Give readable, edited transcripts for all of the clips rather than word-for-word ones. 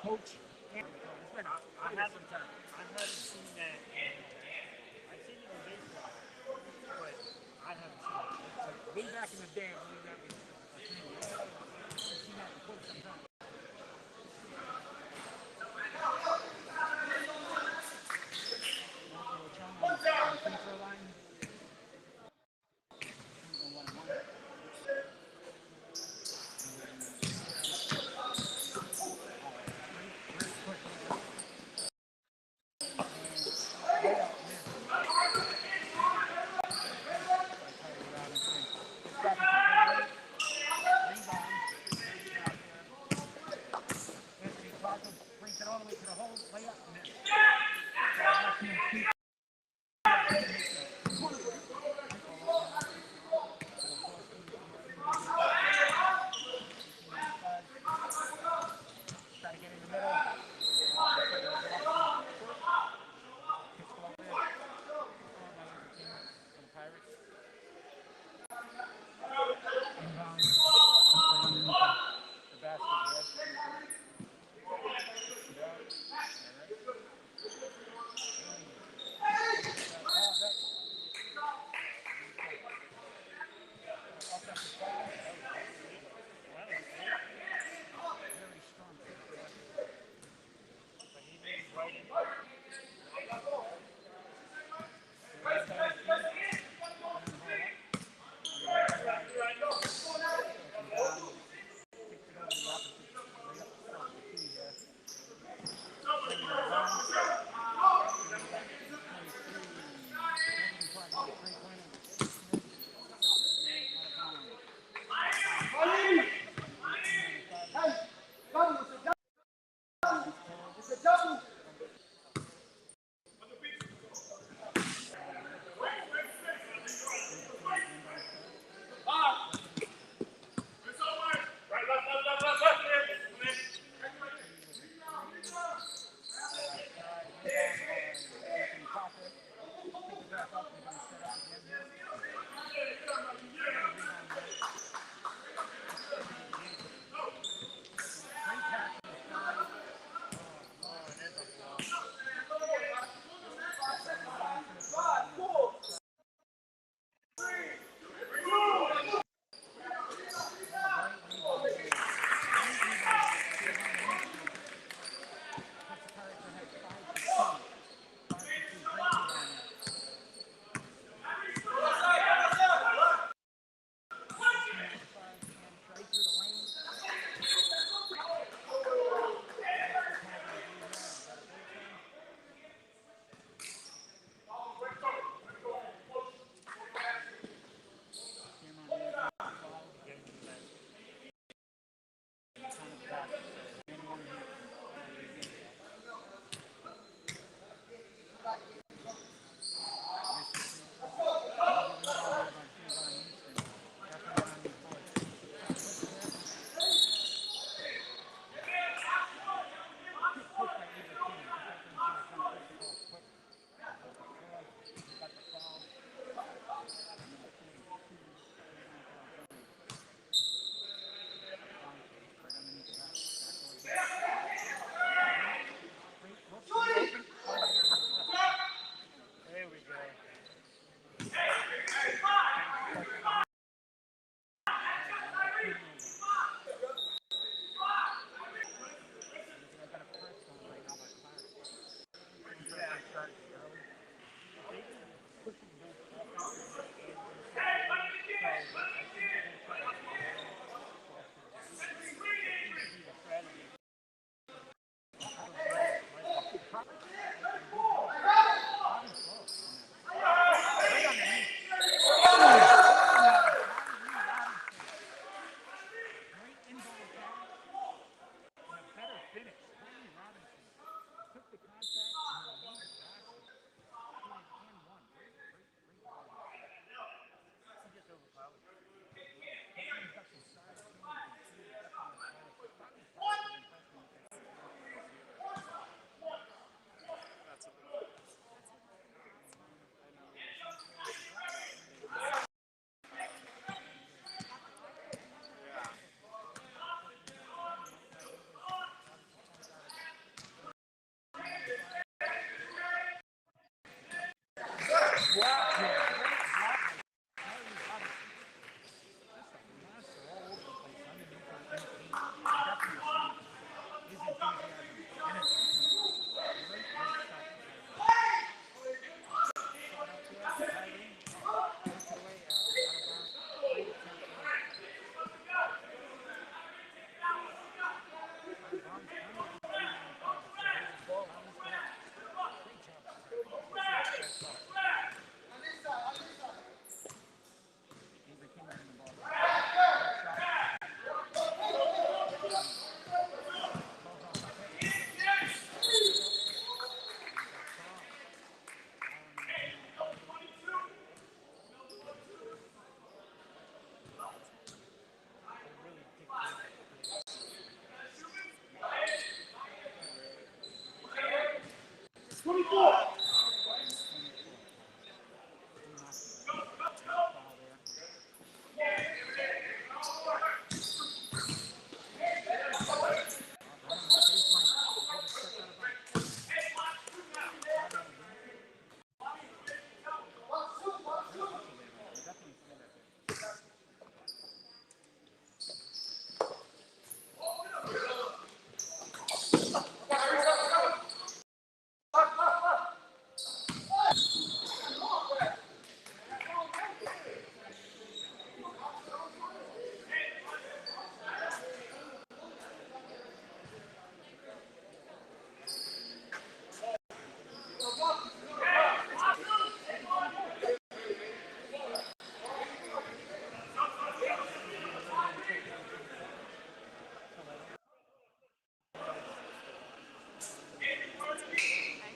coach. And I haven't seen that. I've seen it in baseball, but I haven't seen it. like way back in the day, I believe that was a thing. I haven't seen that in quite some time. Nice little chum on the free throw line. Shooting 1-1. All right, great push right there.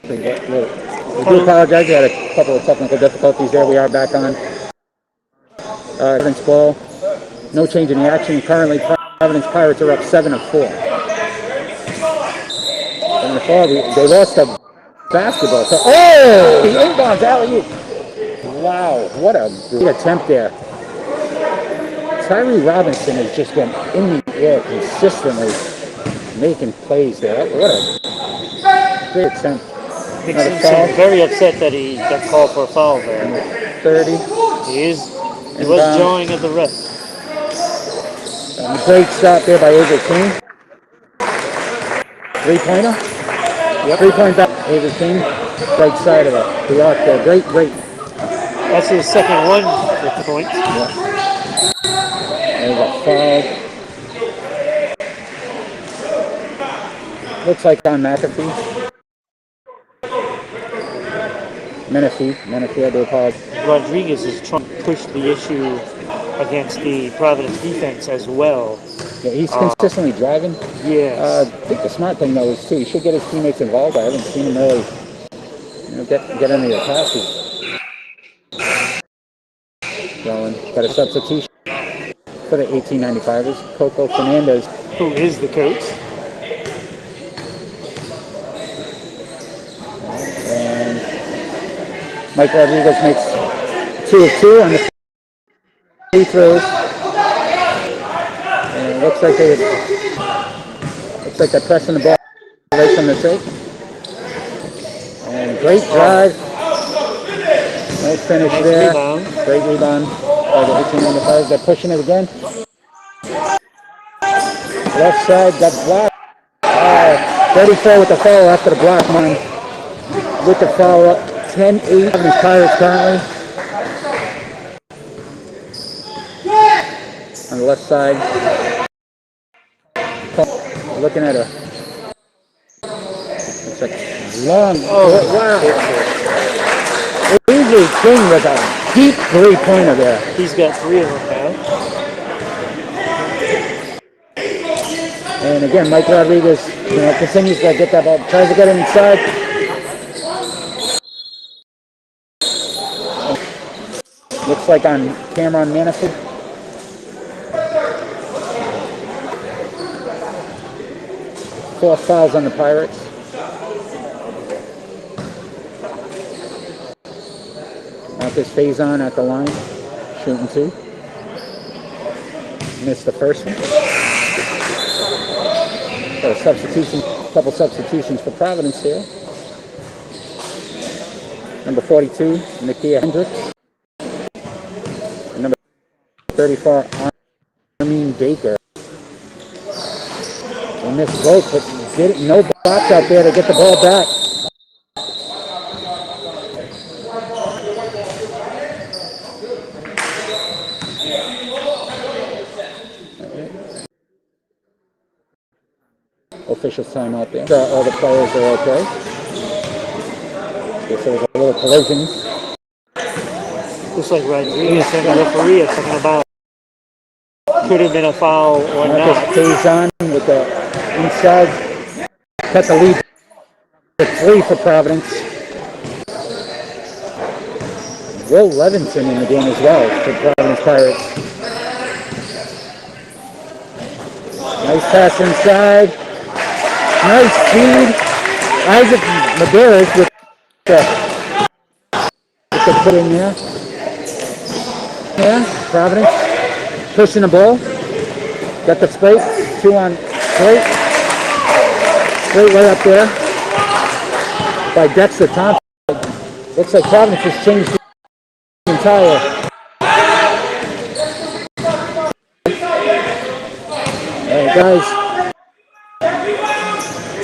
We do apologize. We had a couple of technical difficulties there. We are back on. Providence ball. No change in the action. Currently, Providence Pirates are up 7-4. In the fall, they lost the basketball. So, oh, the inbounds alley-oop. Wow, what a great attempt there. Tyree Robinson has just been in the air consistently, making plays there. What a great attempt. Dixon seemed very upset that he got called for a foul there. 30. He was jawing at the ref. Great shot there by Avery King. Three-pointer. Yep. 3-point back. Avery King, right side of the arc there. Great. That's his second one with the points. Yep. There's a foul. Looks like on McAfee. Menifee, I do apologize. Rodriguez is trying to push the issue against the Providence defense as well. Yeah, he's consistently driving. Yes. I think the smart thing though is too, he should get his teammates involved. I haven't seen him really, get any of the passes going. Got a substitution for the 1895ers, Coco Fernandez, who is the coach. And Mike Rodriguez makes 2 of 2 on the free throws. And it looks like they're pressing the ball away from the take. And great drive. Nice finish there. Great rebound by the 1895. They're pushing it again. Left side got blocked. 34 with the foul after the block. With the foul up. 10-8 of these Pirates currently. On the left side. Looking at a looks like long. Wow. Avery King with a deep 3-pointer there. He's got 3 of them now. And again, Mike Rodriguez, continues to get that ball, tries to get it inside. Looks like on camera on Menifee. Four fouls on the Pirates. Marcus Faison at the line, shooting 2. Missed the first one. Got a couple substitutions for Providence here. Number 42, Nakia Hendricks. And number 34, Armin Baker. They missed both, but no box out there to get the ball back. Official timeout there. All the players are okay. Guess there was a little collision. Looks like Rodriguez and the referee are talking about could have been a foul or not. Marcus Faison with the inside. Cut the lead to 3 for Providence. Will Levinson in the game as well for Providence Pirates. Nice pass inside. Nice feed. Isaac Medeiros with the put in there. Yeah, Providence pushing the ball. Got the straight. 2 on straight. Straight way up there by Dexter Thompson. Looks like Providence has changed the entire. All right, guys.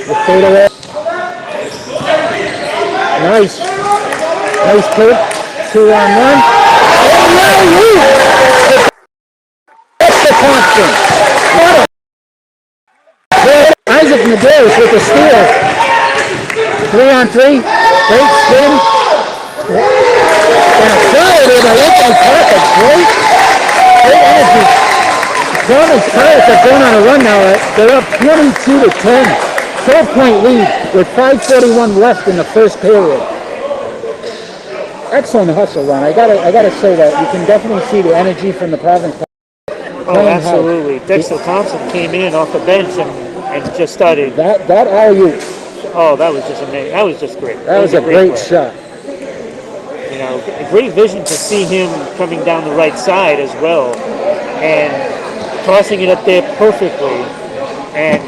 The fade away. Nice clip. 2 on 1. Dexter Thompson. Isaac Medeiros with the steal. 3 on 3. Great spin. And a foul there by Anthony Parker. Great energy. Providence Pirates are going on a run now. They're up 22-10. 12-point lead with 5:41 left in the first period. Excellent hustle run. I gotta say that you can definitely see the energy from the Providence. Oh, absolutely. Dexter Thompson came in off the bench and just started. That alley-oop. Oh, that was just amazing. That was just great. That was a great play. shot. You know, great vision to see him coming down the right side as well and tossing it up there perfectly and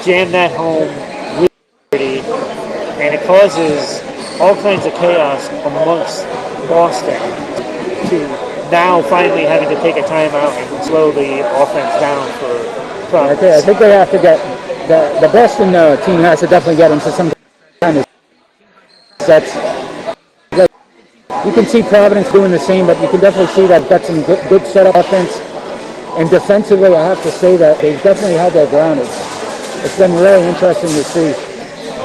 jam that home really pretty. And it causes all kinds of chaos amongst Boston to now finally having to take a timeout and slow the offense down for Providence. I think they have to get the Boston team has to definitely get into some kind of sets. You can see Providence doing the same, but you can definitely see that that's some good setup offense. And defensively, I have to say that they've definitely held their ground. It's been really interesting to see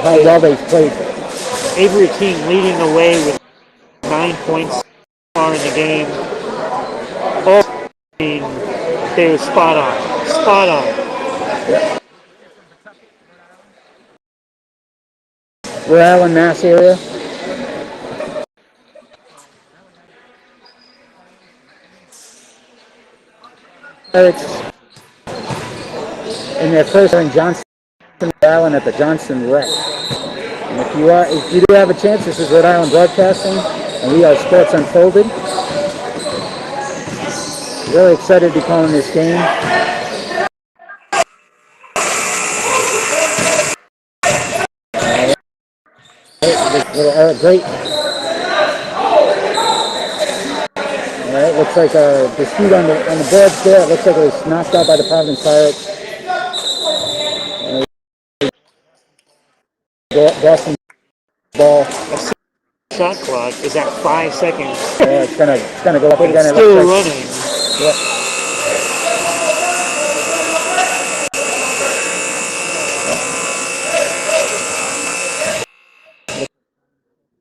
how well they've played. Avery King leading the way with 9 points far in the game. They were spot on. Spot on. Rhode Island, Mass area. Pirates in their first in Johnson, Rhode Island at the Johnson Rec. And if you do have a chance, this is Rhode Island Broadcasting, and we are Sports Unfolded. Really excited to be calling this game. Great. All right, looks like a dispute on the boards there. It looks like it was knocked out by the Providence Pirates. Boston ball. Shot clock is at 5 seconds. Yeah, it's gonna go up but again. It's still running. Yeah.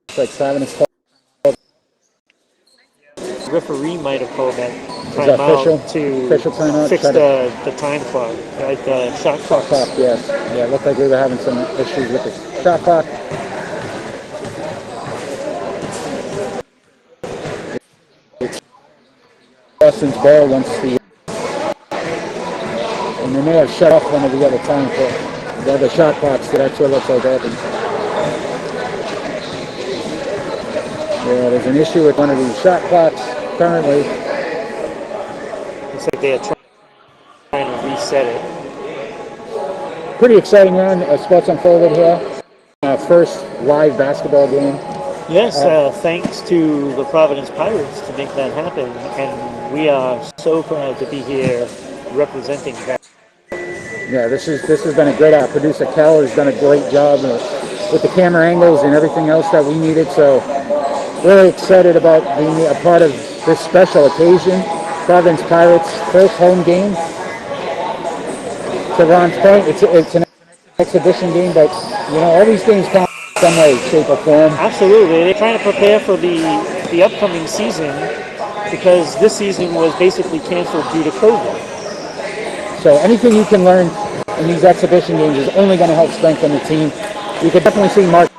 Looks like Providence called. The referee might have called that timeout to fix the time clock, like the shot clock. Yes. Yeah, it looked like we were having some issues with the shot clock. Boston's ball once and they may have shut off one of the other time for the other shot clocks, so that's what it looks like happened. Yeah, there's an issue with one of these shot clocks currently. Looks like they are trying to reset it. Pretty exciting run. Sports Unfolded here. First live basketball game. Yes, thanks to the Providence Pirates to make that happen, and we are so proud to be here representing that. Yeah, this has been a great producer. Cal has done a great job with the camera angles and everything else that we needed. So really excited about being a part of this special occasion. Providence Pirates' first home game. To Ron's point, it's an exhibition game, but you know all these games count in some way, shape, or form. Absolutely, they're trying to prepare for the upcoming season because this season was basically canceled due to COVID. So anything you can learn in these exhibition games is only going to help strengthen the team. You could definitely see Mark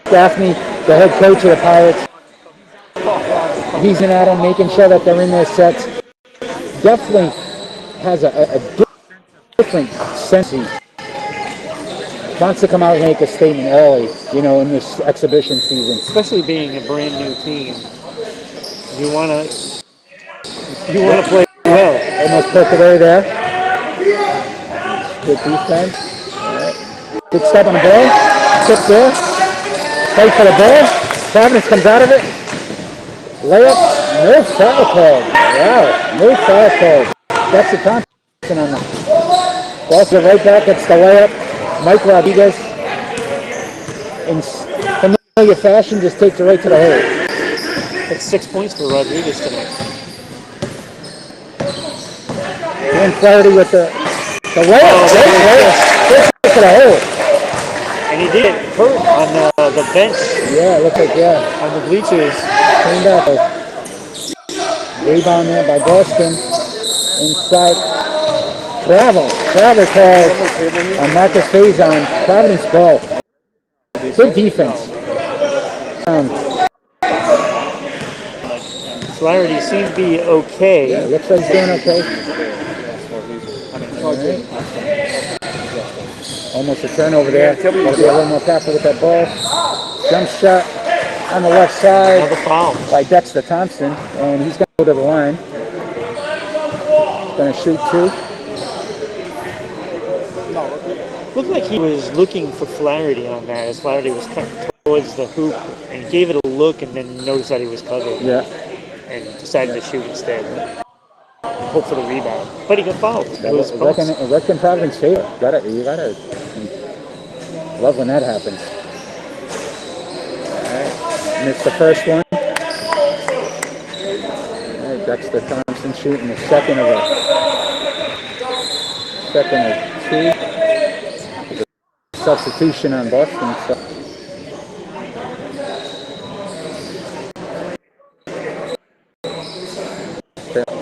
Gaffney, the head coach of the Pirates. He's in at them, making sure that they're in their sets. Definitely has a different sense. He wants to come out and make a statement early, you know, in this exhibition season. Especially being a brand new team, you want to play well. Almost put it away there. Good defense. All right. Good step on the ball. Tip there. Fight for the ball. Providence comes out of it. Layup. No foul call. Wow. No foul call. That's the Thompson on the ball. So right back. It's the layup. Mike Rodriguez, in familiar fashion, just takes it right to the hole. That's 6 points for Rodriguez tonight. And Flaherty with the layup. Right to the hole. And he did hurt on the bench. Yeah, it looks like, yeah. On the bleachers. Cleaned up. Rebound there by Boston. Inside. Travel called on Marcus Hayes on Providence ball. Good defense. Flaherty seemed to be okay. Yeah, looks like he's doing okay. Right. Almost a turnover there. Got to be a little more careful with that ball. Jump shot on the left side. Another foul By Dexter Thompson, and he's going to go to the line. He's going to shoot two. Looked like he was looking for Flaherty on that, as Flaherty was cutting towards the hoop, and he gave it a look and then noticed that he was covered. Yeah. And decided to shoot instead. Hope for the rebound. But he got fouled. It was reckon Providence favor. You gotta love when that happens. Alright. Missed the first one. Alright, Dexter Thompson shooting the second of two. Substitution on Boston. So.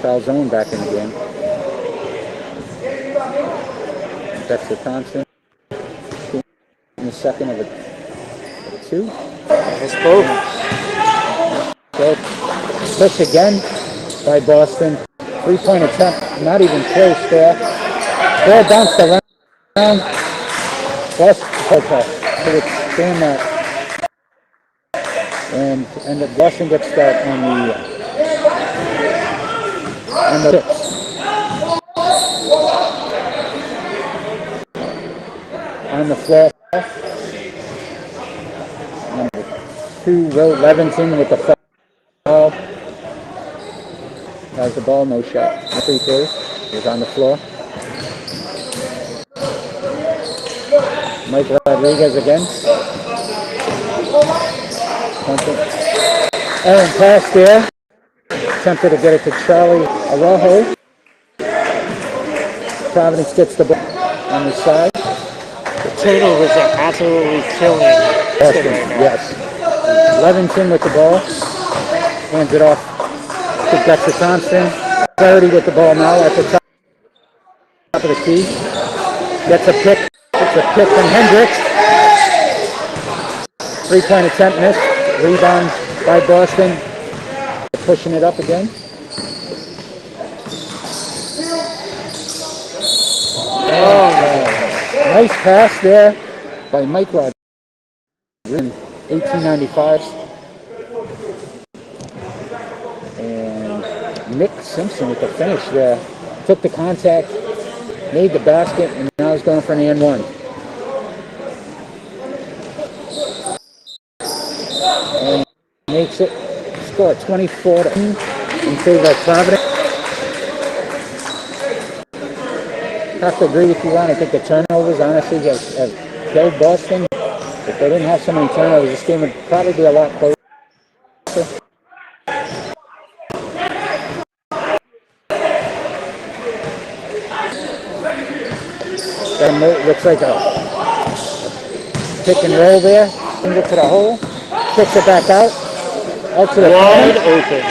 Foul zone back in the game. Dexter Thompson in the second of a two. That's both. So, push again by Boston. 3-point attempt, not even close there. Ball bounced around. Boston protest. So it's doing that. And the Boston gets that on the tips. On the floor. Number 2, Will Levinson with the foul. Has the ball, no shot. Free throw. He's on the floor. Mike Rodriguez again. Aaron pass there. Attempted to get it to Charlie Araujo. Providence gets the ball on the side. The turnovers are absolutely killing Boston, right now. yes. Levinson with the ball. Hands it off to Dexter Thompson. Flaherty with the ball now at the top of the key. Gets a pick. It's a pick from Hendricks. 3-point attempt missed. Rebound by Boston. Pushing it up again. Nice pass there by Mike Rodriguez in 1895. And Nick Simpson with the finish there. Took the contact, made the basket, and now he's going for an and one. And makes it score 24 in favor of Providence. Have to agree with you, Ron. I think the turnovers honestly have killed Boston. If they didn't have so many turnovers, this game would probably be a lot closer. That looks like a pick and roll there. Finger to the hole. Kicks it back out. Out to the wide open.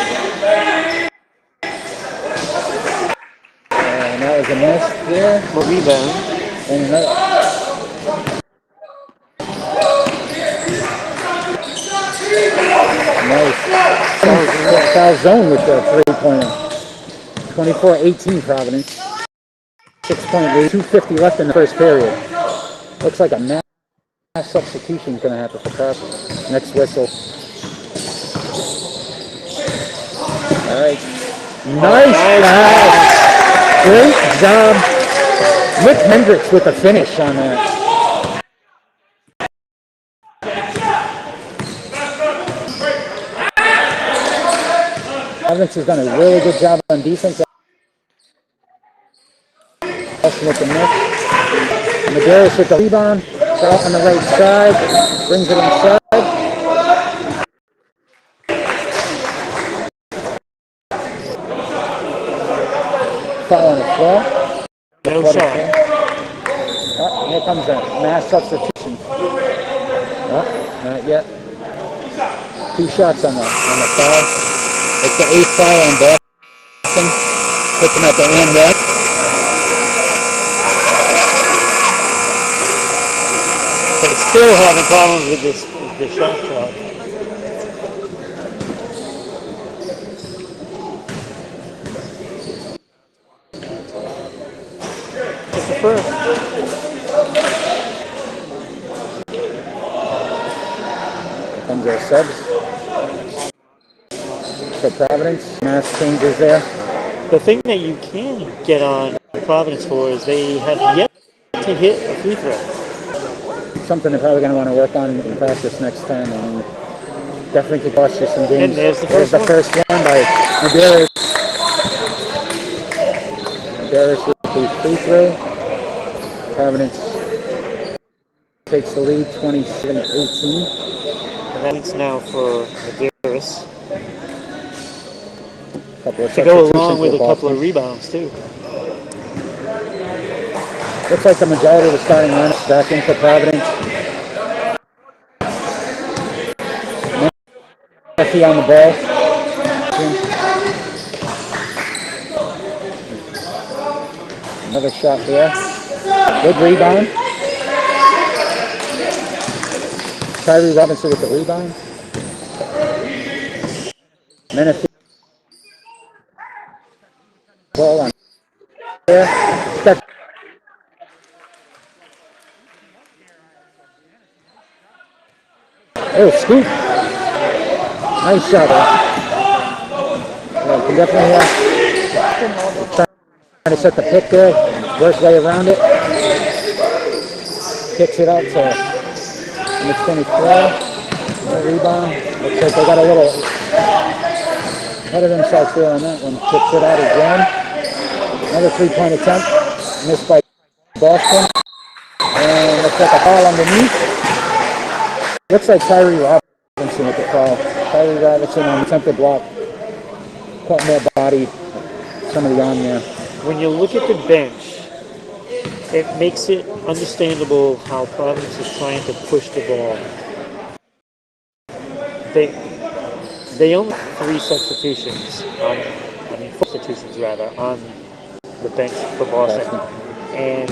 And that was a miss there. A rebound. And another. Nice. Foul zone with the 3-pointer. 24-18 Providence. 6-point lead. 2:50 left in the first period. Looks like a mass substitution is going to happen for Providence. Next whistle. All right. Nice pass. Great job. Rick Hendricks with the finish on that. Providence has done a really good job on defense. Austin with the miss. Medeiros with the rebound. Off on the right side. Brings it inside. Foul on the floor. No shot. Oh, here comes a mass substitution. Oh, not yet. 2 shots on the foul. It's the 8th foul on Boston. Picking up the and one. still having problems with this the shot clock. It's the first. Here comes our subs for Providence. Mass changes there. The thing that you can get on Providence for is they have yet to hit a free throw. Something they're probably going to want to work on in practice next time, and definitely could cost you some games. And there's the There's first the first one by Medeiros. Medeiros with the free throw. Providence takes the lead 27-18. And that points now for Medeiros. Couple of To go substitutions along with for a couple Boston. of rebounds too. Looks like the majority of the starting lineup back in for Providence. Murphy on the ball. Another shot there. Good rebound. Tyree Robinson with the rebound. Menifee ball on there. Got scoop. Nice shot there. Can definitely trying to set the pick there. Worst way around it. Kicks it out to number 24. No rebound. Looks like they got a little ahead of themselves there on that one. Kicks it out again. Another three-point attempt. Missed by Boston. And looks like a foul underneath. Looks like Tyree Robinson with the foul. Tyree Robinson on attempted block. Caught more body. Somebody on there. When you look at the bench, it makes it understandable how Providence is trying to push the ball. They only have 3 substitutions on, 4 substitutions rather, on the bench for Boston, and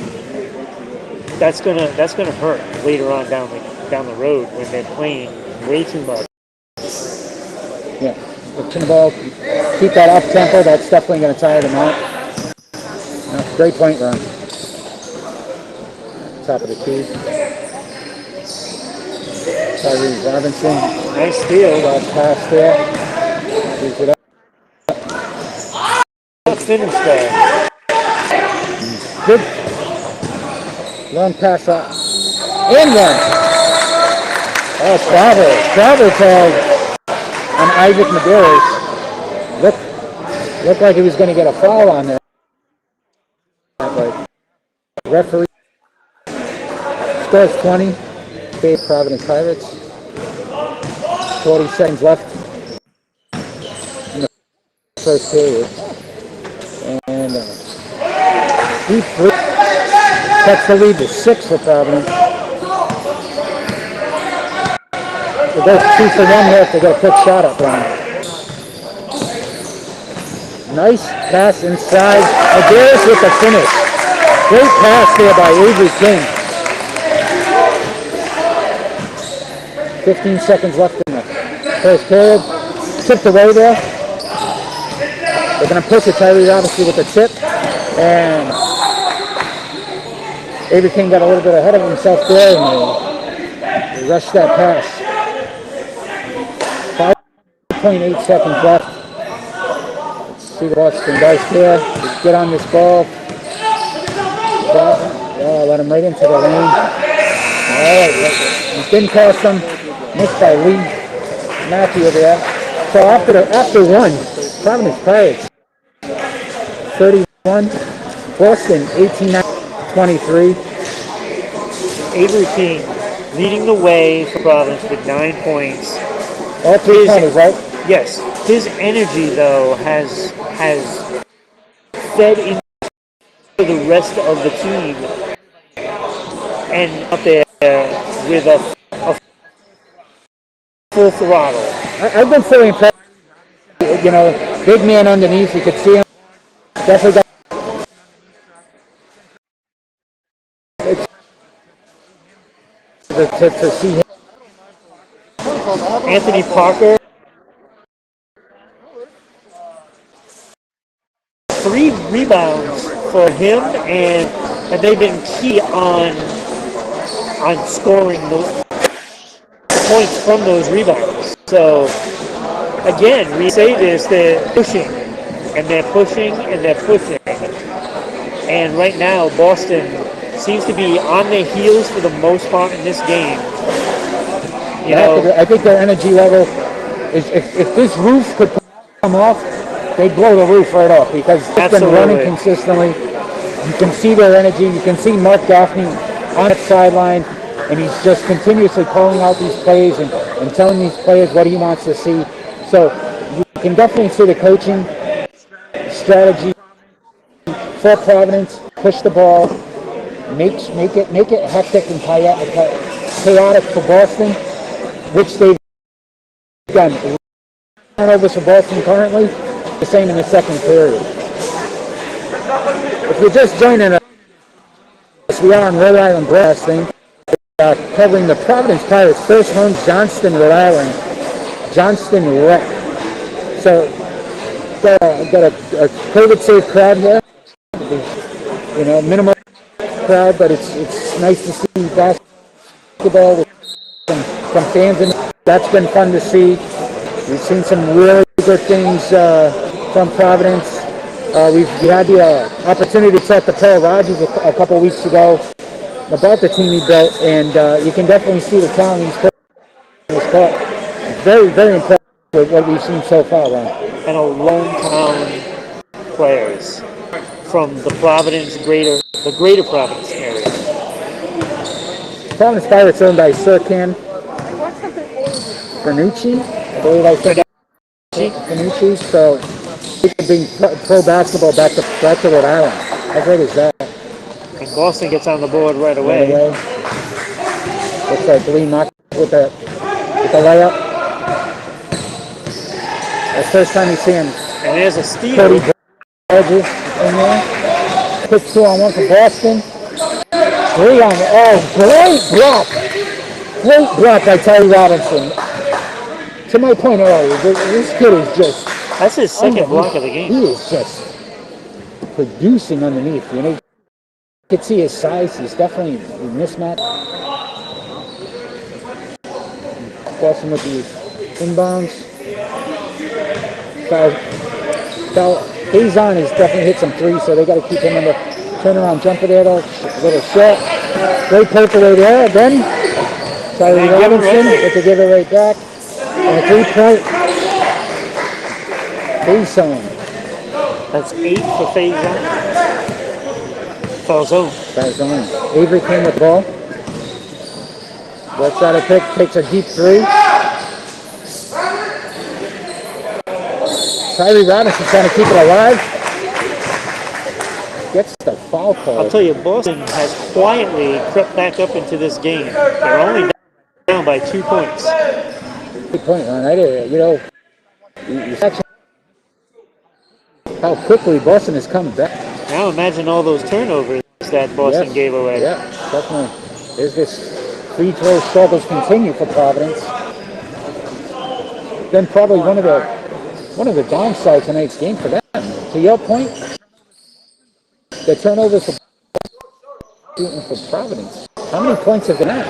that's gonna hurt later on down the road when they're playing way too much. Yeah, the ball, keep that up tempo. That's definitely going to tire them out. Great point run. Top of the key. Tyree Robinson. Nice steal. Last pass there. Gives it up. Finish there. Good. Long pass up. And one. Oh, travel called on Isaac Medeiros. Looked like he was going to get a foul on there. But referee scores 20. Fade Providence Pirates. 40 seconds left in the first period. And deep three. Cuts the lead to 6 for Providence. They go 2 for 1 here if they get a quick shot up on. Nice pass inside. Medeiros with the finish. Great pass there by Avery King. 15 seconds left in the first period. Tipped away there. They're going to push it. Tyree Robinson with the tip. And Avery King got a little bit ahead of himself there, and they rushed that pass. 5.8 seconds left. Let's see what Boston does here. Get on this ball. Let him right into the lane. All right, it didn't cost them. Missed by Lee Matthew there. So after one, Providence Pirates 31, Boston 18-23. Avery King leading the way for Providence with 9 points. All 3 pointers, right? Yes, his energy though has fed into the rest of the team, and up there with a full throttle. I've been feeling impressed. You know, big man underneath, you could see him. Definitely got to see him. Anthony Parker, 3 rebounds for him, and they've been key on scoring the points from those rebounds. So again, we say this, they're pushing, and they're pushing, and they're pushing. And right now, Boston seems to be on their heels for the most part in this game. You know, I think their energy level is, if this roof could come off, they'd blow the roof right off, because it's been running consistently. You can see their energy. You can see Mark Gaffney on the sideline, and he's just continuously calling out these plays and telling these players what he wants to see. So you can definitely see the coaching strategy for Providence: push the ball, make it hectic and chaotic for Boston, which they've done. Turnovers for Boston currently, the same in the second period. If you're just joining us, we are on Rhode Island Broadcasting, covering the Providence Pirates' first home, Johnston, Rhode Island. Johnston Rec. So, got a COVID-safe crowd here. You know, minimal crowd, but it's nice to see basketball with some fans in it. That's been fun to see. We've seen some really good things from Providence. We had the opportunity to talk to Paul Rogers a couple weeks ago about the team he built, and you can definitely see the talent he's put in this club. Very, very impressed with what we've seen so far, Ron. And a lone town players from the greater Providence area. Providence Pirates owned by Serkan Bernucci. I believe I said that. Bernucci. So he could bring pro basketball back to Rhode Island. How great is that? And Boston gets on the board right away. Looks like Lee knocked with the layup. That's the first time you see him. And there's a steal. Cody Bridges in there. Quick 2-on-1 for Boston. 3 on. Oh, great block! Great block by Tyree Robinson. To my point earlier, this kid is just. That's his second block of the game. He is just producing underneath. You know, you can see his size. He's definitely a mismatch. Boston with the inbounds. Hazon has definitely hit some threes, so they got to keep him in the turnaround jumper there. Though, a little short. Great takeaway there. Then Tyree Robinson, but they give it right back. And a 3-point. Hazon. That's 8 for Hazon. Falzone. Avery came with the ball. Works out a pick, takes a deep 3. Tyree Robinson trying to keep it alive. Gets the foul call. I'll tell you, Boston has quietly crept back up into this game. They're only down by 2 points. Good point, Ron. You know, how quickly Boston has come back. Now imagine all those turnovers that Boston gave away. Yeah, definitely. There's this free throw struggles continue for Providence. Then probably one of the downsides tonight's game for them. To your point, the turnovers for Providence. How many points have they had?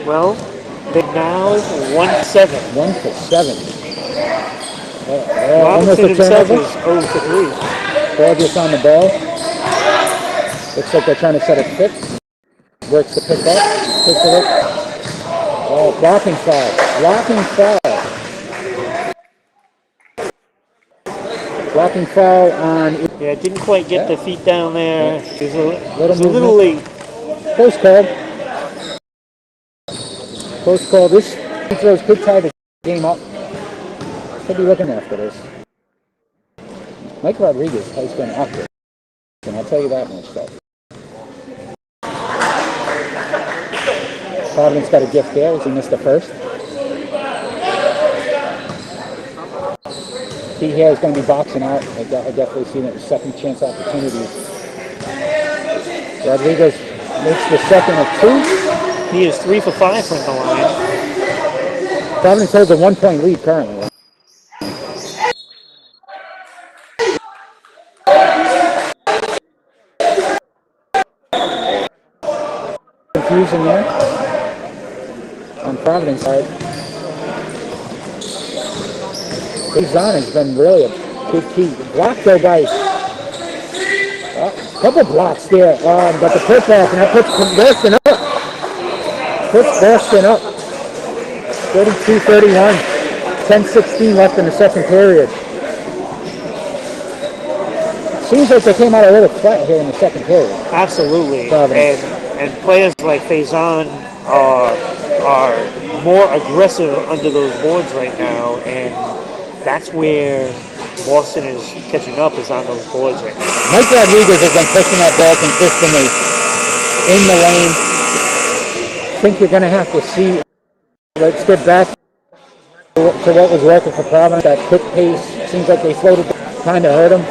Well, they're now 1-7. 1 for 7. Robinson himself is 0 for 3. Gorgeous on the ball. Looks like they're trying to set a pick. Works the pick up. Takes a look. Oh, blocking foul. Blocking foul. Blocking foul on. Yeah, didn't quite get the feet down there. It was a little late. Close call. Close call. This free throws could tie the game up. Could be looking after this. Mike Rodriguez has been active, and I'll tell you that much stuff. Providence got a gift there as he missed the first. He here is going to be boxing out. I definitely see that second chance opportunities. Rodriguez makes the second of 2. He is 3 for 5 from the line. Providence holds a 1-point lead currently. Confusion there on Providence side. Faison has been really a big key. Blocked though by a couple blocks there, but the put back, and that puts Boston up. Puts Boston up. 32-31. 10-16 left in the second period. Seems like they came out a little flat here in the second period. Absolutely. Providence. And players like Faison are more aggressive under those boards right now, and that's where Boston is catching up, is on those boards right now. Mike Rodriguez has been pushing that ball consistently in the lane. I think you're going to have to see. Let's get back to what was working for Providence. That quick pace. Seems like they floated, kind of hurt him.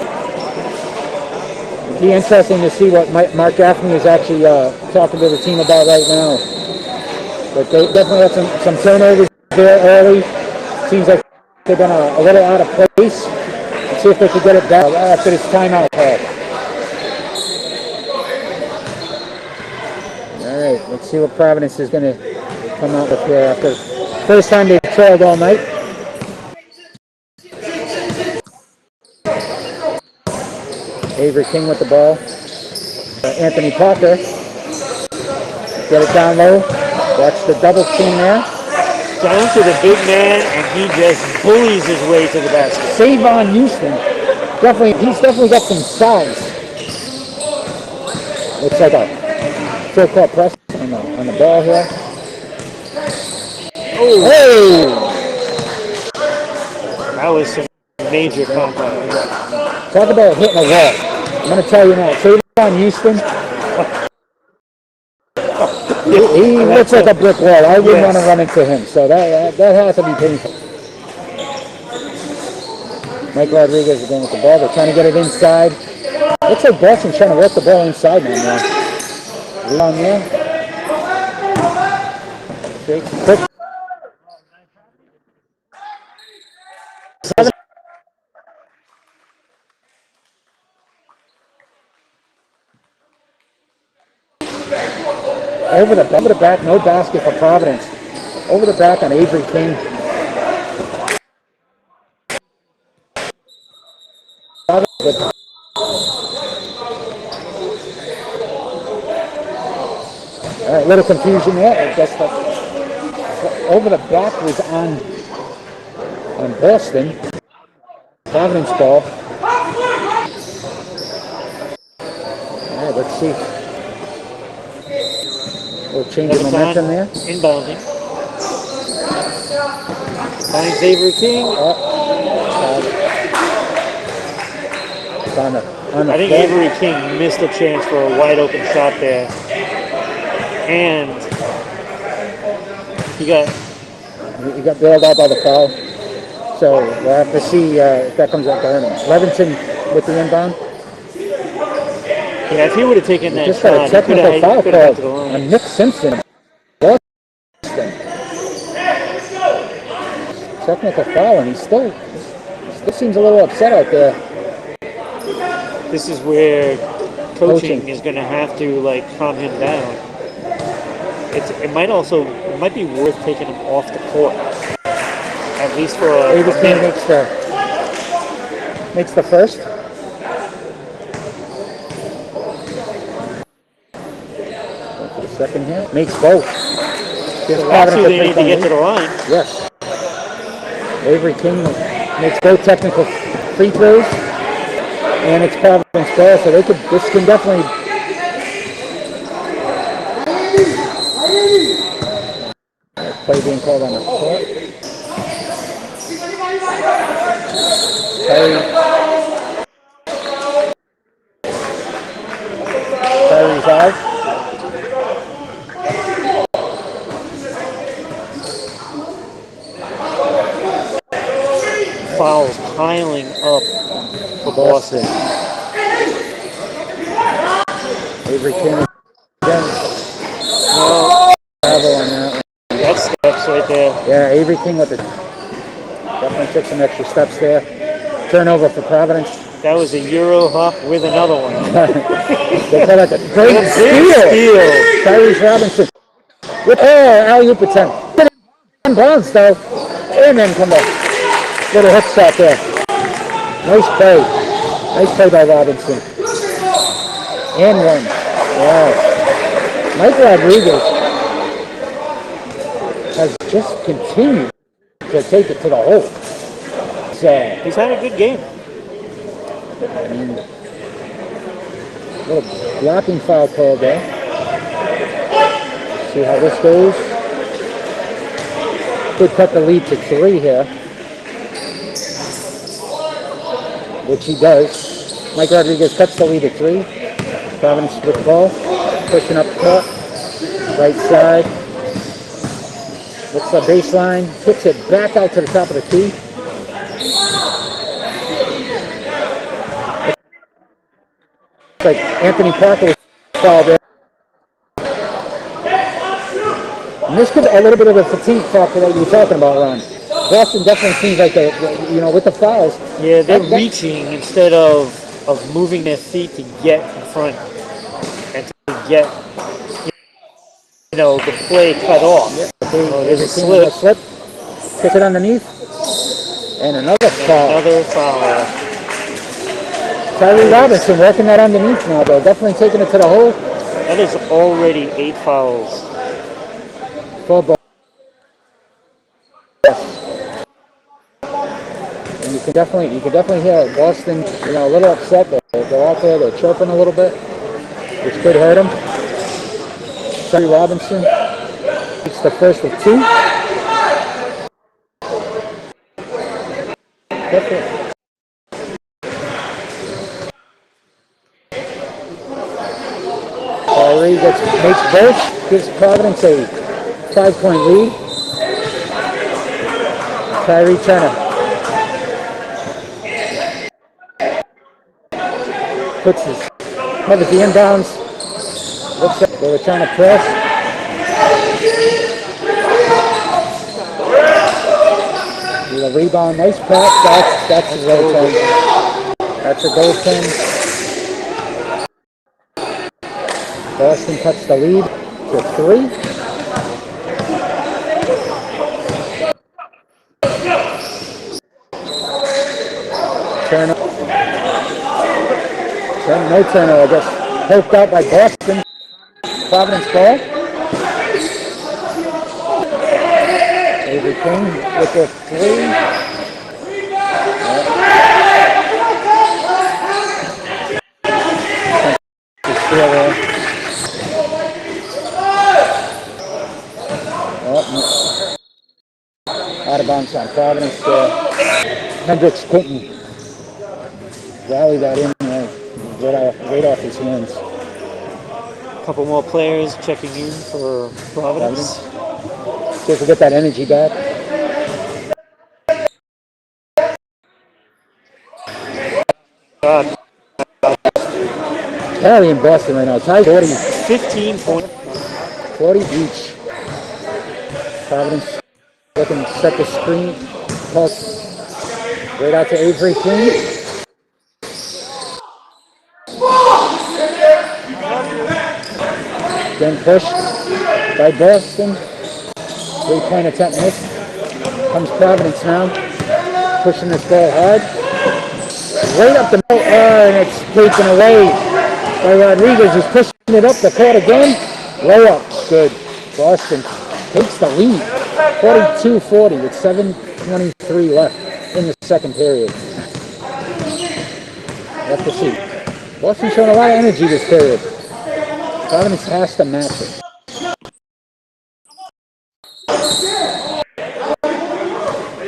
It'd be interesting to see what Mark Gaffney is actually talking to the team about right now. But they definitely had some turnovers there early. Seems like they've been a little out of place. Let's see if they can get it back after this timeout call. All right, let's see what Providence is going to come out with here after the first time they've trailed all night. Avery King with the ball. Anthony Parker. Get it down low. Watch the double team there. Down to the big man, and he just bullies his way to the basket. Savon Houston. He's definitely got some size. Looks like a full court press on the ball here. Oh! Hey! That was some major contact. Talk about hitting a wall. I'm going to tell you now, Savon Houston, he looks like a brick wall. I wouldn't want to run into him, so that has to be painful. Mike Rodriguez again with the ball. They're trying to get it inside. Looks like Boston's trying to work the ball inside now, man. Leon there. Quick. Over the back, no basket for Providence. Over the back on Avery King. All right, little confusion there. I guess over the back was on Boston. Providence ball. All right, let's see. Little change of momentum there. Inbounding. Finds Avery King. I think Avery King missed a chance for a wide open shot there. And he got bailed out by the foul. So we'll have to see if that comes out to hurt him. Levinson with the inbound. Yeah, if he would have taken that just shot, got a technical foul called on Nick Simpson. Technical foul, and he still seems a little upset out there. This is where coaching is going to have to calm him down. It might be worth taking him off the court, at least for a minute. Makes the first. Second here. Makes both. They need to get to the line. Yes. Avery King makes both technical free throws. And it's Providence ball, so this can definitely... Play being called on the court. Kyrie's out. Fouls piling up for Boston. Avery King again. No. Yeah, Avery King with the definitely took some extra steps there. Turnover for Providence. That was a Euro hop with another one. They call it the great steal. Tyrese Robinson. With alley-oop attempt. 10 bounce though. And then come back. Little hook shot there. Nice play. Nice play by Robinson. And one. Wow. Mike Rodriguez has just continued to take it to the hole. He's had a good game. Little blocking foul call there. See how this goes. Could cut the lead to 3 here. Which he does. Mike Rodriguez cuts the lead to 3. Providence with the ball. Pushing up top. Right side. Looks the baseline. Kicks it back out to the top of the key. It's like Anthony Parker was fouled there. And this could be a little bit of a fatigue factor that you were talking about, Ron. Boston definitely seems like they, with the fouls. Yeah, they're reaching instead of moving their feet to get in front and to get, the play cut off. Yeah. There's a slip. Kick it underneath. And another foul. Another foul. Tyrese Robinson working that underneath now, though. Definitely taking it to the hole. That is already 8 fouls. Full ball. And you can definitely hear Boston, a little upset. They're out there, they're chirping a little bit, which could hurt them. Tyrese Robinson takes the first of 2. Tyrese makes both, gives Providence a 5-point lead. Tyrese trying to puts his covers the inbounds. Looks like they were trying to press. With a rebound, nice pass. That's a goaltend. That's a goaltend. Boston cuts the lead to 3. No turnover, I guess. Poked out by Boston. Providence ball. Avery King with the 3. Steal there. Out of bounds on Providence. Hendricks couldn't rally that in right off his hands. A couple more players checking in for Providence. See if we get that energy back. Cali in Boston right now. Tied 40. 15 points. 40 each. Providence looking to set the screen. Pass right out to Avery King. Then pushed by Boston. 3-point attempt missed. Comes Providence now. Pushing this ball hard. Right up the middle. And it's taken away by Rodriguez. He's pushing it up the court again. Low up. Good. Boston takes the lead. 42-40 with 7:23 left in the second period. We'll have to see. Boston showing a lot of energy this period. Providence has to match it.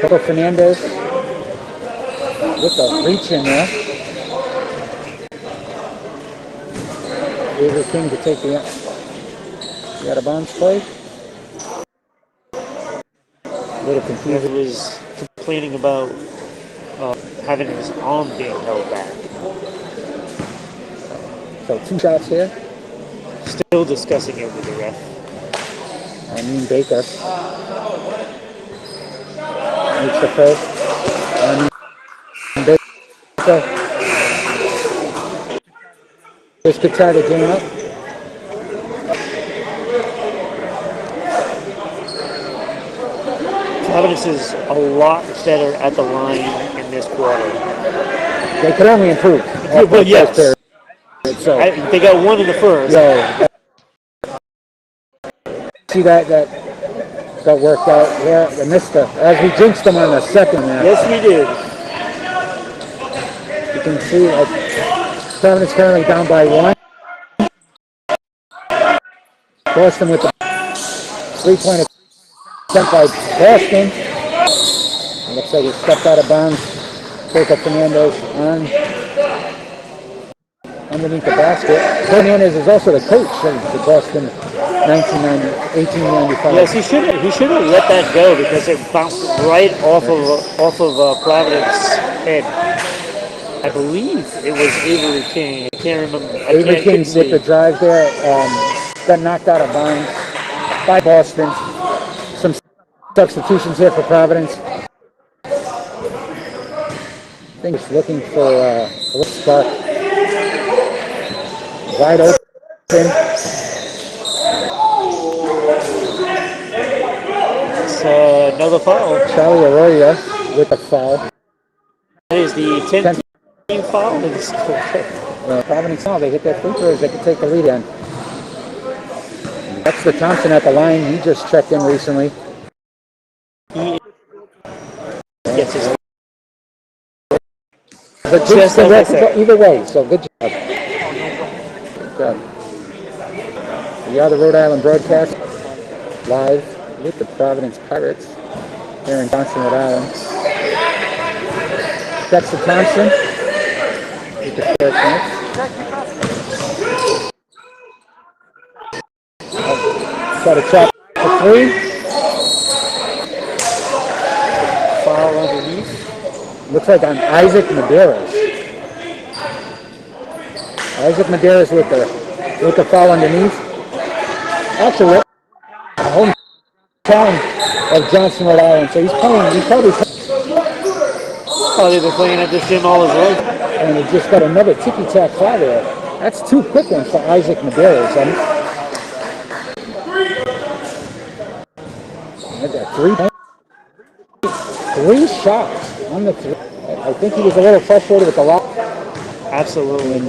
Coco Fernandez with the reach in there. Avery King to take the out of bounds play. A little confused. He was complaining about having his arm being held back. So 2 shots here. Still discussing it with the ref. Baker. Makes the first. So, just to try to game up. Providence is a lot better at the line in this quarter. They could only improve. But yes, So, they got one in the first. See that got worked out. Yeah, they missed as we jinxed them on the second there. Yes, we did. You can see Providence currently down by 1. Boston with the 3-point attempt by Boston. It looks like he stepped out of bounds. Jacob Fernandez underneath the basket. Fernandez is also the coach of the Boston 1895. Yes, he should have let that go because it bounced right off of Providence's head. I believe it was Avery King. I can't remember. Avery King with the drive there got knocked out of bounds by Boston. Some substitutions here for Providence. I think it's looking for a little spark. Wide open. It's another foul. Charlie Arroyo with a foul. That is the 10th team foul in this quarter. Providence now, they hit their free throws, they can take the lead in. That's the Thompson at the line. He just checked in recently. He gets his. But just either way, so good job. Good job. We are the Rhode Island broadcast live with the Providence Pirates here in Johnson, Rhode Island. Dexter Thompson with the fair chance. Try to chop for 3. Foul underneath. Looks like on Isaac Medeiros. Isaac Medeiros with the foul underneath. Actually, a hometown of Johnson, Rhode Island. So he's probably They've been playing at this gym all his life. and he just got another ticky-tack foul there. That's 2 quick ones for Isaac Medeiros. I got 3 shots on the 3. I think he was a little frustrated with the lock. Absolutely. And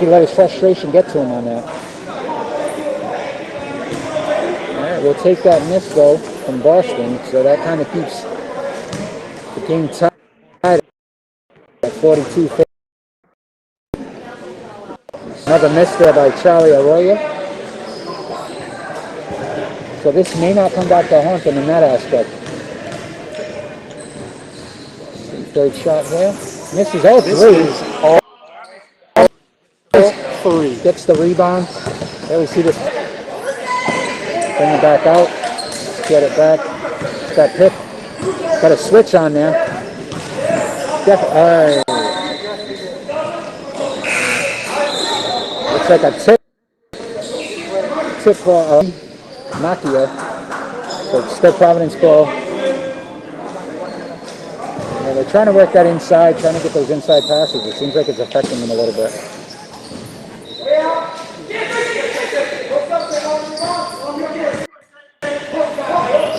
he let his frustration get to him on that. All right, we'll take that miss, though, from Boston. So that kind of keeps the game tied at 42. Another miss there by Charlie Arroyo. So this may not come back to haunt him in that aspect. Third shot there. Misses all 3. All 3. Gets the rebound. There we see this. Bring it back out. Get it back. Got pick. Got a switch on there. Looks like a tip. Tip for Macchia. So it's still Providence ball. They're trying to work that inside, trying to get those inside passes. It seems like it's affecting them a little bit.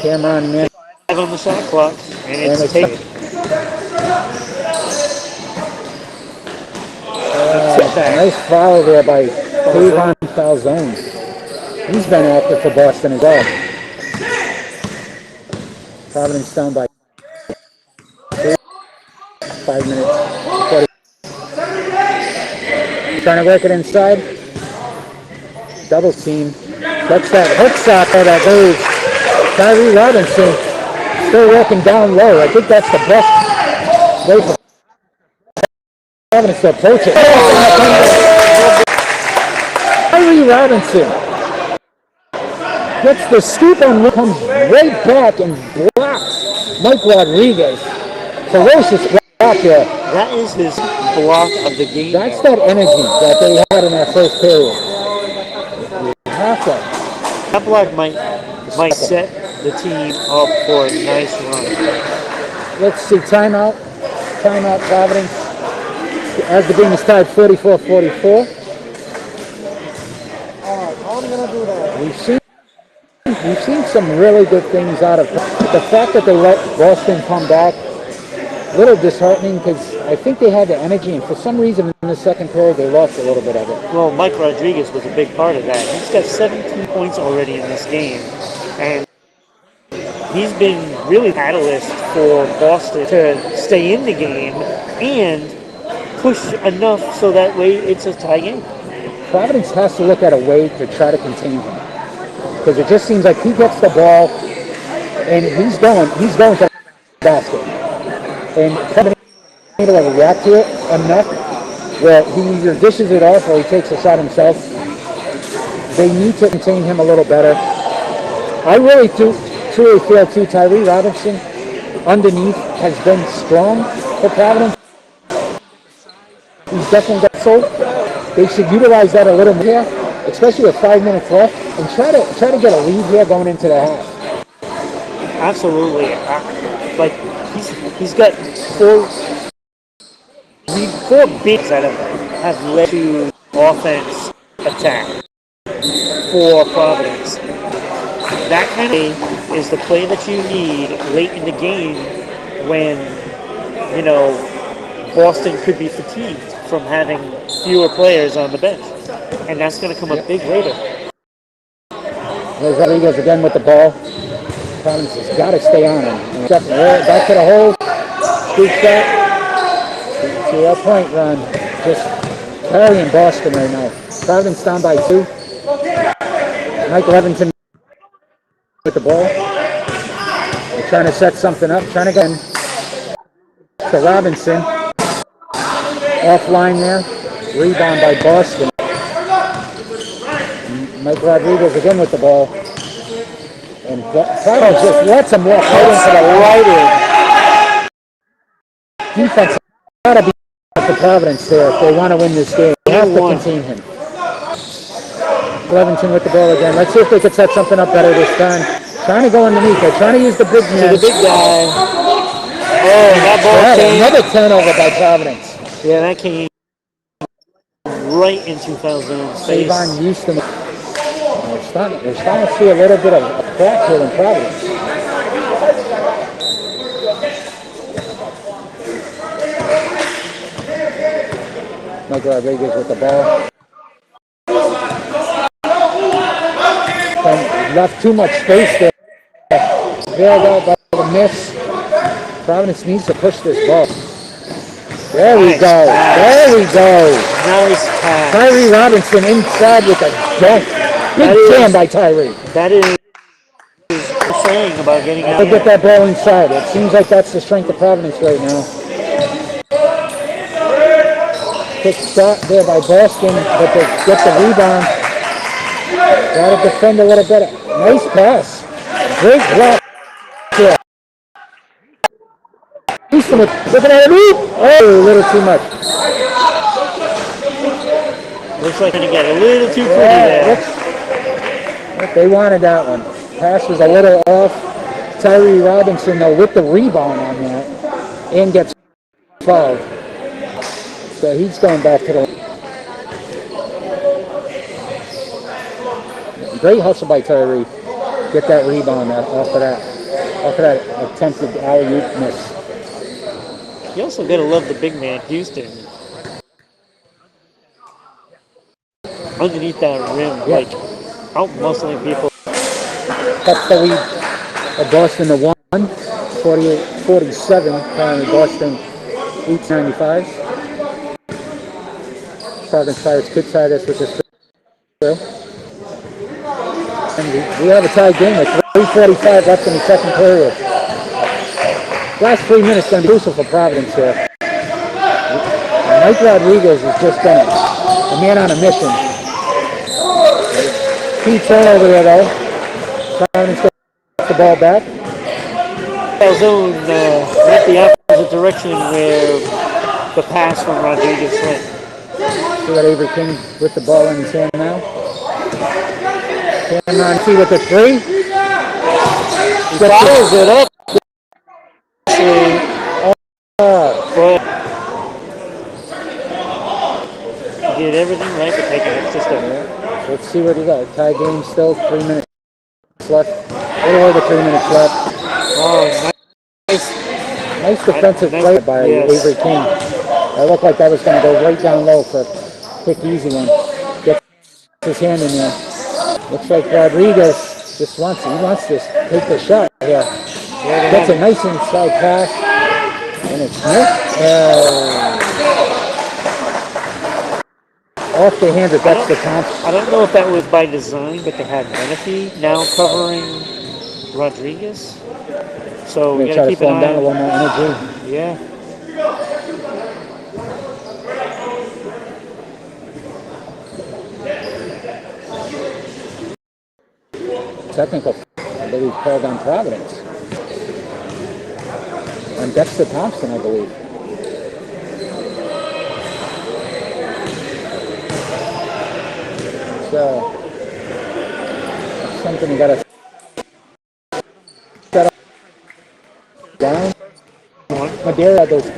Cameron man. On the shot clock, and it's taken. Nice foul there by Kayvon Falzone. He's been active for Boston as well. Providence down by 5 minutes. 40. Trying to work it inside. Double team. That's that hook shot there that goes. Tyree Robinson still working down low. I think that's the best way for Providence to approach it. Tyree Robinson gets the scoop and comes right back and blocks Mike Rodriguez. Ferocious block here. That is his block of the game. That's that energy that they had in that first period. Half that. That block might set the team up for a nice run. let's see, timeout. Timeout, Providence. As the game is tied 44-44. I'm gonna do that. We've seen some really good things out of the fact that they let Boston come back. A little disheartening because I think they had the energy, and for some reason in the second period they lost a little bit of it. Well, Mike Rodriguez was a big part of that. He's got 17 points already in this game, and he's been really catalyst for Boston to stay in the game and push enough so that way it's a tie game. Providence has to look at a way to try to contain him because it just seems like he gets the ball and he's going to the basket, and Providence is able to react to it enough where he either dishes it off or he takes a shot himself. They need to contain him a little better. I really truly feel too Tyree Robinson underneath has been strong for Providence. He's definitely got soul. They should utilize that a little more here, especially with 5 minutes left, and try to get a lead here going into the half. Absolutely. Like he's got four bigs that have led to offense attack for Providence. That kind of play is the play that you need late in the game when, you know, Boston could be fatigued from having fewer players on the bench. And that's going to come up big later. There's Rodriguez again with the ball. Providence has got to stay on him. Back to the hole. Scoop shot. To that point run. Just carrying Boston right now. Providence down by 2. Mike Leventon with the ball. They're trying to set something up. Trying to get in to Robinson. Offline there. Rebound by Boston. Mike Rodriguez again with the ball. And Providence just lets him walk right into the right in. Defense got to be for Providence there if they want to win this game. They have to contain him. Leventon with the ball again. Let's see if they could set something up better this time. Trying to go underneath. They're trying to use the big man. To the big guy. Oh, that ball came. Another turnover by Providence. Yeah, that came right into foul zone space. Savon Houston. We're starting to see a little bit of a crack here in Providence. Mike Rodriguez with the ball. And left too much space there. Bailed out by the miss. Providence needs to push this ball. There we go. There we go. Nice pass. Tyree Robinson inside with a dunk. Big jam by Tyree. That is saying about getting out. To get that ball inside. It seems like that's the strength of Providence right now. Quick shot there by Boston, but they get the rebound. Got to defend a little better. Nice pass. Great block. Yeah. Houston looking at it. Oh, a little too much. Looks like going to get a little too pretty there. They wanted that one. Pass was a little off. Tyree Robinson, though, with the rebound on that, and gets fouled. So he's going back to the... Great hustle by Tyree. Get that rebound off of that attempted alley-oop miss. You also got to love the big man, Houston. Underneath that rim, like out-muscling people. That's the lead of Boston to 1, 48-47. Currently Boston 895. Providence Pirates could tie this with this fill. And we have a tied game with 3:45 left in the second period. Last 3 minutes going to be crucial for Providence here. Mike Rodriguez has just been a man on a mission. Key turnover there though. Providence gets the ball back. Zone went the opposite direction where the pass from Rodriguez went. We got Avery King with the ball in his hand now. Cameron T with the 3. He follows it up. everything right, but taking extra step. Let's see what he got. Tie game still, 3 minutes left. A little over 3 minutes left. Oh, nice. Nice defensive play by Avery King. It looked like that was going to go right down low for a quick, easy one. Gets his hand in there. Looks like Rodriguez just wants to take the shot here. Gets a nice inside pass. And it's off the hands of Dexter Thompson. I don't know if that was by design, but they had Menifee now covering Rodriguez. So we got to keep an eye down a on little more energy. Yeah. Technical, I believe, called on Providence. On Dexter Thompson, I believe. So, that's something you got to set up down. Madera had those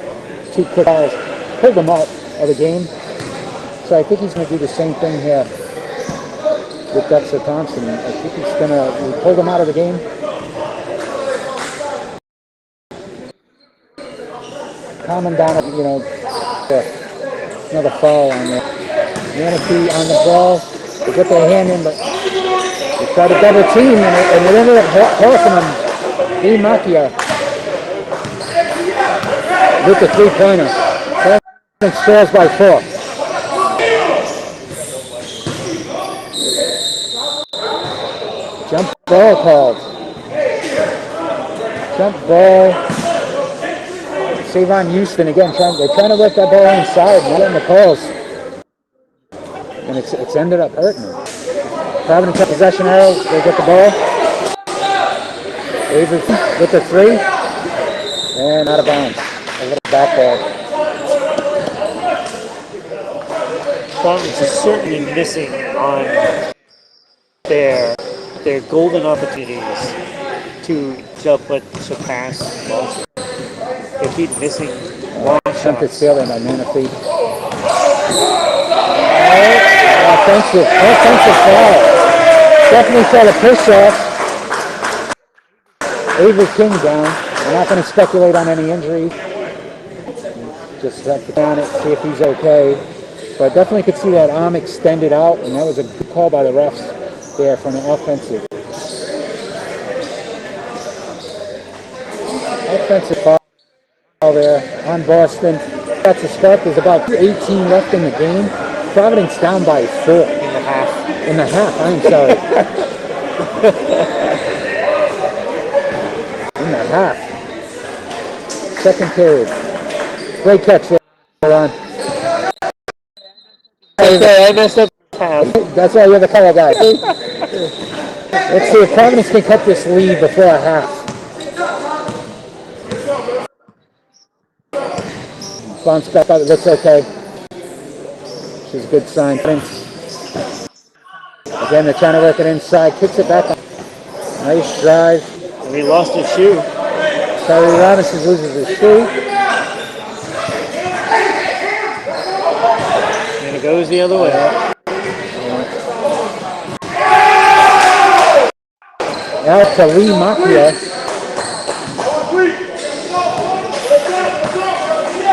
2 quick fouls, pulled them out of the game. So I think he's going to do the same thing here with Dexter Thompson. I think he's going to pull them out of the game. Calm him down, another foul on there. Manatee on the ball. They get their hand in, but they try to double team, and it ended up forcing them. Lee Macchia with the 3-pointer. Providence trails by 4. Jump ball called. Jump ball. Savon Houston again. They're trying to work that ball inside, not in the calls. And it's ended up hurting them. Providence have possession arrow. They get the ball. Avery with the 3. And out of bounds. A little back ball. Providence is certainly missing on their golden opportunities to surpass Boston. They keep missing long Attempted shots. failing by Manatee. Offensive foul. Definitely saw the push off. Avery King down. We're not going to speculate on any injuries. Just have to down it, see if he's okay. But definitely could see that arm extended out, and that was a good call by the refs there from the offensive. Offensive foul there on Boston. That's a start. There's about 18 left in the game. Providence down by 4 in the half. In the half, I'm sorry. In the half. Second period. Great catch there, Ron. Okay, I messed up. That's why you're the color guy. Let's see if Providence can cut this lead before a half. Bounce back out, it looks okay. Which is a good sign. Again, they're trying to work it inside, kicks it back. Nice drive. And he lost his shoe. Tyree Robinson loses his shoe. And it goes the other way. Now to Lee Macchia.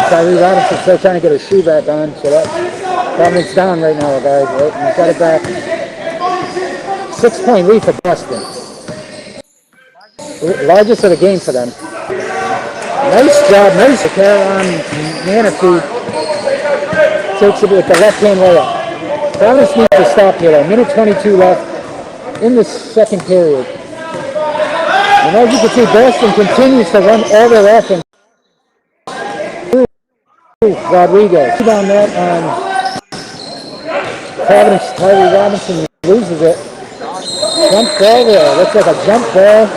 Tyree Robinson still trying to get his shoe back on, so that Providence down right now, guys. Right? And he's got it back. 6-point lead for Boston. Largest of the game for them. Nice job, nice care on Manatee. Takes it with the left-hand layup. Providence needs to stop here. A minute 22 left in the second period. And as you can see, Boston continues to run all their offense. Rodriguez. On that on Providence, Tyree Robinson loses it. Jump ball there. Looks like a jump ball.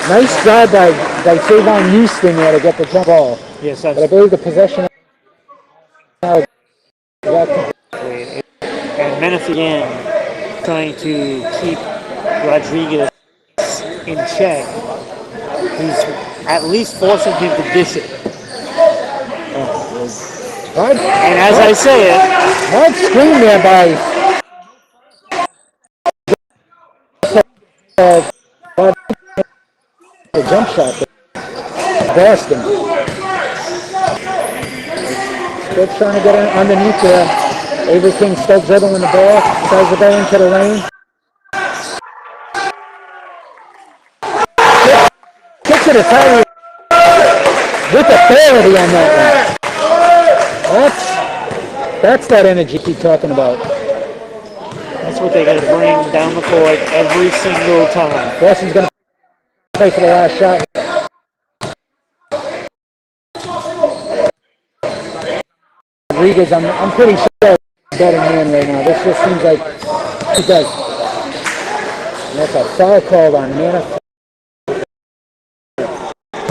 Nice drive by Savon Houston there to get the jump ball. Yes, but I believe the possession. And Menifee again trying to keep Rodriguez in check. He's at least forcing him to dish it. Hard, And as I say it, hard screen there by uh, the jump shot there. Boston. Still trying to get underneath there. Avery King still dribbling the ball. Tries to go into the lane. Kicks it to Tyree with authority on that one. That's that energy keep talking about. that's what they got to bring down the court every single time. Boston's going to play for the last shot. Rodriguez, I'm pretty sure he's a better man right now. This just seems like he does. That's a foul called on Mana.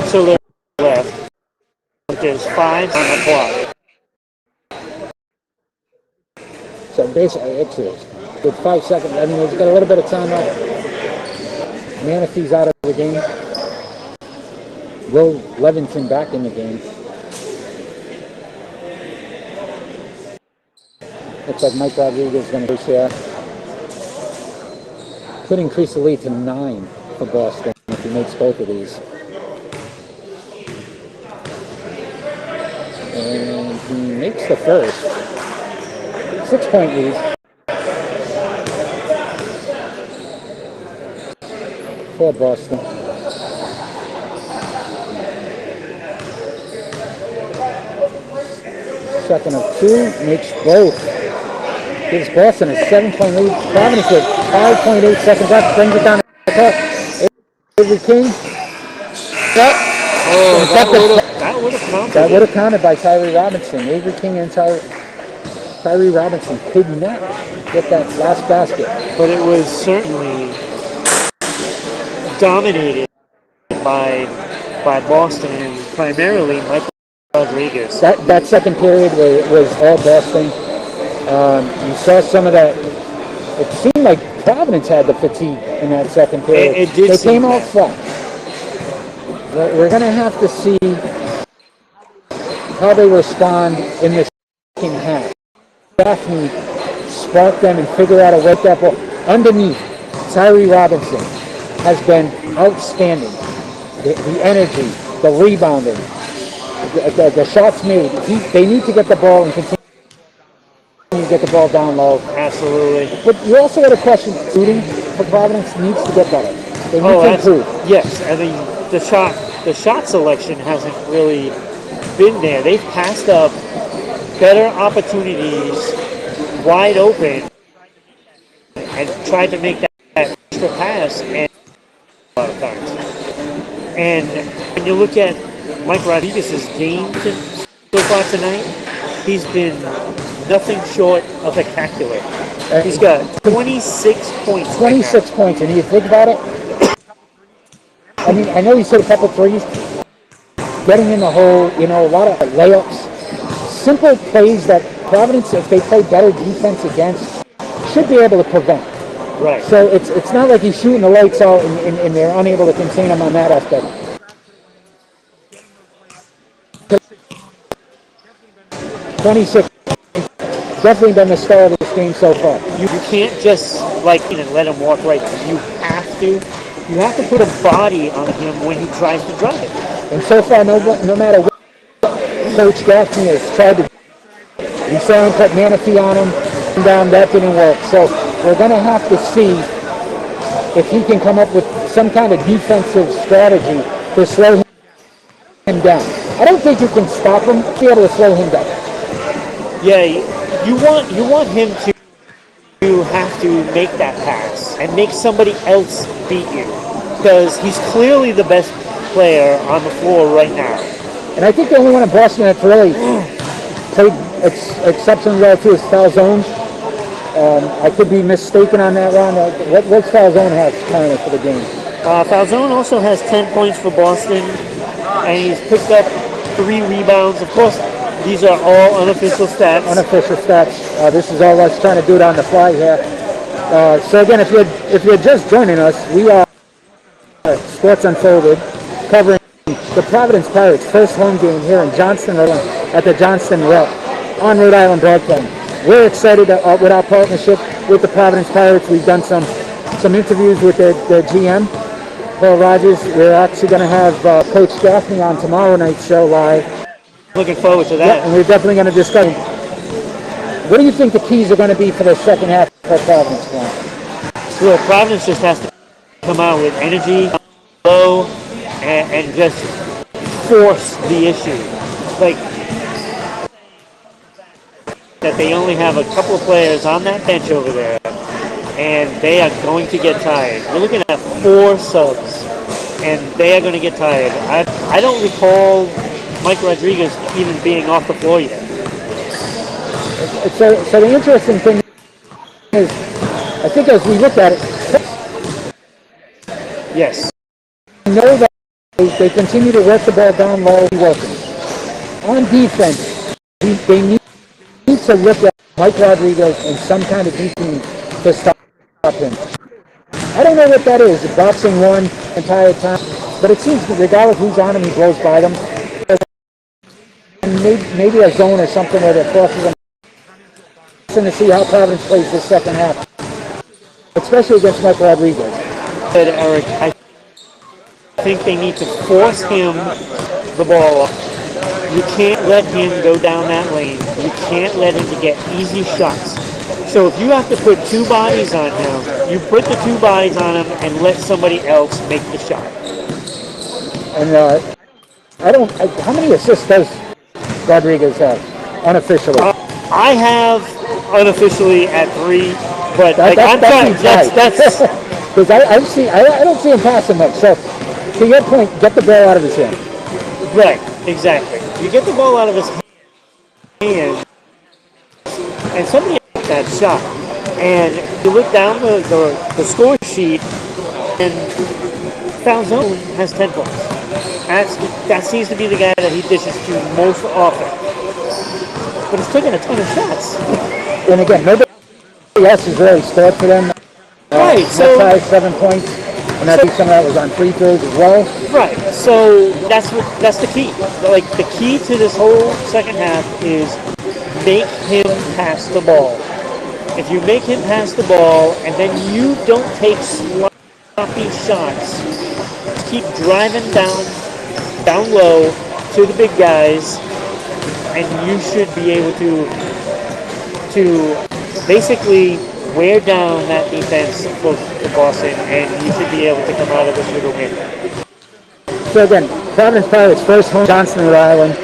So they're left. There's 5 on the clock. So basically, it's with 5 seconds. I mean, he's got a little bit of time left. Manatee's out of the game. Will Levinson back in the game. Looks like Mike Rodriguez is going to lose here. Could increase the lead to 9 for Boston if he makes both of these. And he makes the first. 6-point lead. For Boston. Second of 2, makes both. Gives Boston a 7-point lead. Providence with 5.8 seconds left, brings it down to the top. Avery King. That would have counted. That would have counted by Tyree Robinson. Avery King and Tyree Robinson could not get that last basket. But it was certainly dominated by Boston and primarily Michael Rodriguez. That second period was all Boston. You saw some of that. It seemed like Providence had the fatigue in that second period. It did. They came out flat. We're going to have to see how they respond in this second half. Daphne spark them and figure out a way that ball. Underneath, Tyree Robinson has been outstanding. The energy, the rebounding, the shots made. They need to get the ball and continue to get the ball down low. Absolutely. But you also got a question. Shooting for Providence needs to get better. They need to improve. Yes, I mean the shot selection hasn't really been there. They've passed up better opportunities wide open and tried to make that extra pass and a lot of times. And when you look at Mike Rodriguez's game so far tonight, he's been nothing short of spectacular. He's got 26 points. 26 points, and you think about it, I mean, I know he's hit a couple threes, getting in the hole, a lot of layups, simple plays that Providence, if they play better defense against, should be able to prevent. Right. So it's not like he's shooting the lights out and they're unable to contain him on that aspect. 26. Definitely been the star of this game so far. You can't just let him walk right through. You have to put a body on him when he tries to drive it. And so far, no matter what Coach Gaffney has tried to do, he saw him put Manatee on him, and down, that didn't work. So we're going to have to see if he can come up with some kind of defensive strategy to slow him down. I don't think you can stop him, be able to slow him down. Yeah, you want him to have to make that pass and make somebody else beat you, because he's clearly the best player on the floor right now. And I think the only one in Boston that's really played exceptionally well too is Falzone. I could be mistaken on that round. What's Falzone have currently for the game? Falzone also has 10 points for Boston, and he's picked up 3 rebounds. Of course, these are all unofficial stats. Unofficial stats. This is all us trying to do it on the fly here. So again, if you're just joining us, we are Sports Unfolded, covering the Providence Pirates' first home game here in Johnston at the Johnston Rep. on Rhode Island Broadcasting. We're excited with our partnership with the Providence Pirates. We've done some interviews with the GM, Paul Rogers. We're actually going to have Coach Gaffney on tomorrow night's show live. Looking forward to that. Yeah, and we're definitely going to discuss. What do you think the keys are going to be for the second half for Providence? Well, Providence just has to come out with energy, low, and just force the issue. Like that they only have a couple of players on that bench over there, and they are going to get tired. We're looking at 4 subs, and they are going to get tired. I don't recall Mike Rodriguez even being off the floor yet. So the interesting thing is, I think as we look at it, yes, we know that they continue to work the ball down low, working. On defense, they need to look at Mike Rodriguez in some kind of defense to stop him. I don't know what that is. Boxing one entire time, but it seems that regardless who's on him, he blows by them. And maybe a zone or something where they're forcing them to see how Providence plays this second half, especially against Mike Rodriguez. Eric, I think they need to force him the ball. You can't let him go down that lane. You can't let him to get easy shots. So if you have to put 2 bodies on him, you put the 2 bodies on him and let somebody else make the shot. And how many assists does Rodriguez have unofficially? I have unofficially at 3, but that's because I don't see him passing much. So to your point, get the ball out of his hand. Right, exactly. You get the ball out of his hand, and somebody hit that shot. And you look down the score sheet, and Falzone has 10 points. That seems to be the guy that he dishes to most often. But he's taking a ton of shots. And again, nobody else has really scored for them. Right, so 7 points, and I think some of that was on free throws as well. Right, so that's the key. Like the key to this whole second half is make him pass the ball. If you make him pass the ball, and then you don't take sloppy shots, keep driving down low to the big guys, and you should be able to basically wear down that defense for Boston, and you should be able to come out of this with a win. So again, Providence Pirates first home, Johnston, Rhode Island.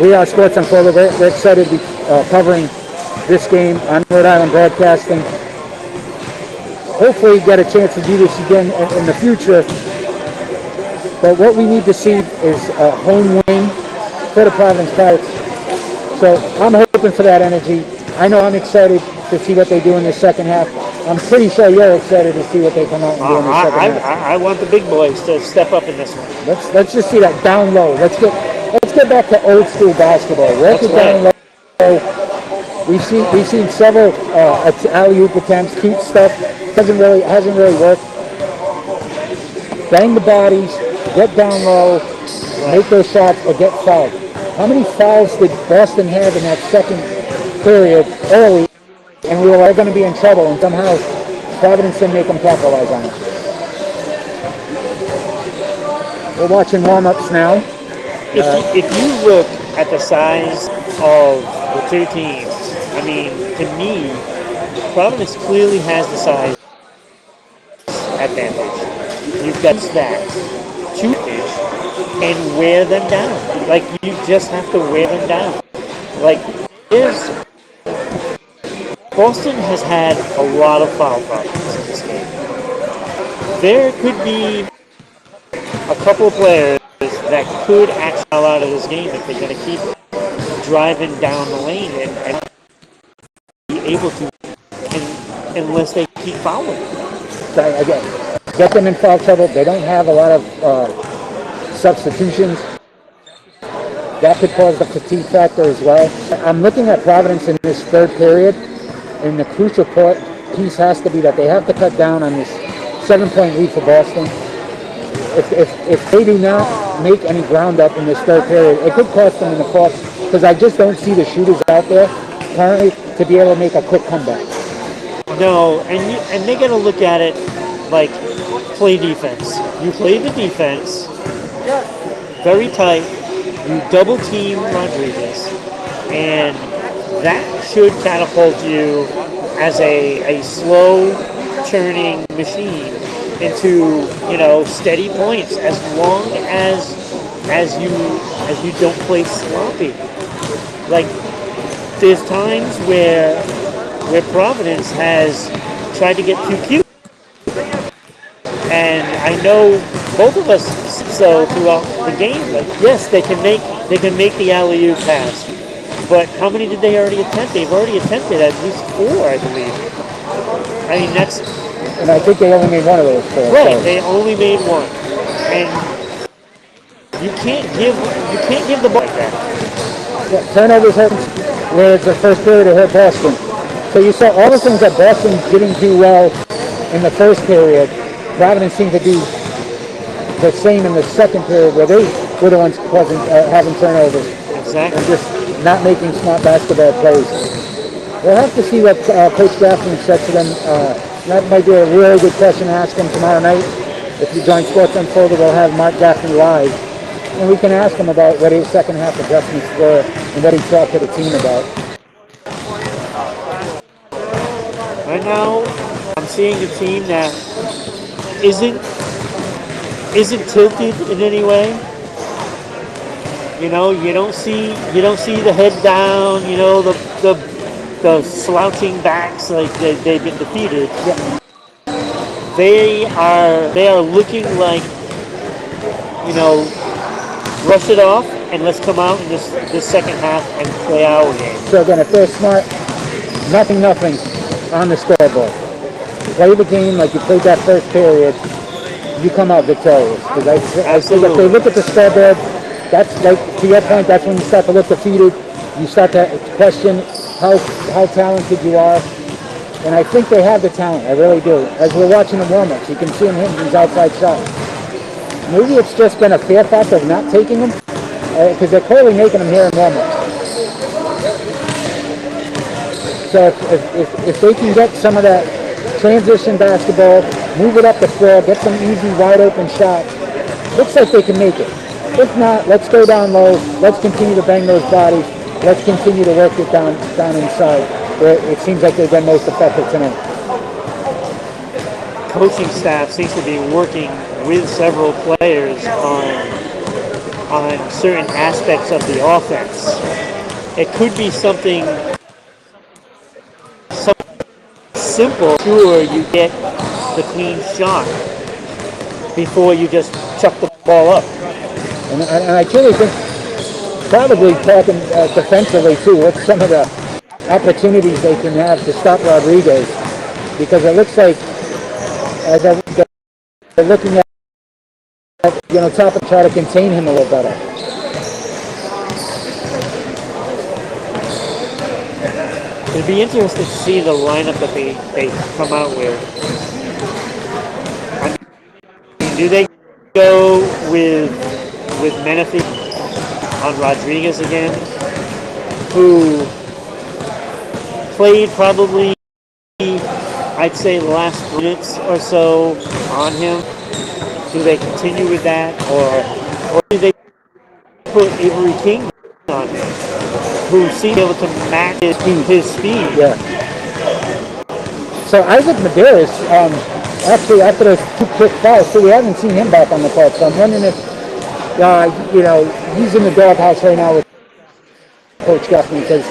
We are Sports Unfolded. We're excited to be covering this game on Rhode Island Broadcasting. Hopefully get a chance to do this again in the future. But what we need to see is a home win for the Providence Pirates. So I'm hoping for that energy. I know I'm excited to see what they do in the second half. I'm pretty sure you're excited to see what they come out and do in the second half. I want the big boys to step up in this one. Let's just see that down low. Let's get back to old school basketball. Work it down low. We've seen several alley-oop attempts, cute stuff. Hasn't really worked. Bang the bodies, get down low, make those shots, or get fouled. How many fouls did Boston have in that second period early? And we were all going to be in trouble, and somehow Providence didn't make them capitalize on it. We're watching warm-ups now. If you look at the size of the 2 teams, I mean, to me, Providence clearly has the size advantage. You've got that to and wear them down. Like, you just have to wear them down. Like, Boston has had a lot of foul problems in this game. There could be a couple of players that could actually fall out of this game if they're going to keep driving down the lane and be able to, unless they keep fouling. So again, get them in foul trouble. They don't have a lot of substitutions. That could cause the fatigue factor as well. I'm looking at Providence in this third period, and the crucial piece has to be that they have to cut down on this 7-point lead for Boston. If they do not, make any ground up in this third period. It could cost them in the fourth because I just don't see the shooters out there currently to be able to make a quick comeback. No, and they got to look at it like play defense. You play the defense very tight. You double team Rodriguez, and that should catapult you as a slow churning machine into steady points as long as you don't play sloppy. Like there's times where Providence has tried to get too cute, and I know both of us so throughout the game. Like yes, they can make the alley-oop pass, but how many did they already attempt? They've already attempted at least 4, I believe. I mean that's. And I think they only made one of those. Right, so. They only made one, and you can't give the ball like that. Yeah, turnovers hurt where it's the first period it hurt Boston. So you saw all the things that Boston didn't do well in the first period. Providence seemed to do the same in the second period where they were the ones causing having turnovers. Exactly. And just not making smart basketball plays. We'll have to see what Coach Gaffney said to them. That might be a really good question to ask him tomorrow night. If you join Sports Unfolded, we'll have Mark Gaffney live. And we can ask him about what his second half adjustments were and what he talked to the team about. Right now, I'm seeing a team that isn't tilted in any way. You don't see the head down. The slouching backs like they've been defeated. Yeah. They are looking like rush it off and let's come out in this second half and play our game. So again, if they're smart, nothing on the scoreboard. Play the game like you played that first period. You come out victorious. Because I think if they look at the scoreboard, that's like to your point. That's when you start to look defeated. You start to question how talented you are, and I think they have the talent. I really do. As we're watching the warm-ups, you can see him hitting these outside shots. Maybe it's just been a fair factor of not taking them, because they're clearly making them here in warm-ups. So if they can get some of that transition basketball, move it up the floor, get some easy, wide-open shots, looks like they can make it. If not, let's go down low. Let's continue to bang those bodies. Let's continue to work it down inside, where it seems like they've been most effective tonight. Coaching staff seems to be working with several players on certain aspects of the offense. It could be something simple. Sure, you get the clean shot before you just chuck the ball up. And I truly think, probably talking defensively too, what's some of the opportunities they can have to stop Rodriguez, because it looks like they're looking at top and try to contain him a little better. It'd be interesting to see the lineup that they come out with. I mean, do they go with Menifee on Rodriguez again, who played probably, I'd say, the last minutes or so on him? Do they continue with that, or do they put Avery King on him, who seemed able to match his speed? Yeah. So Isaac Medeiros, actually after those 2 quick fouls, so we haven't seen him back on the court. So I'm wondering if he's in the doghouse right now with Coach Gaffney, because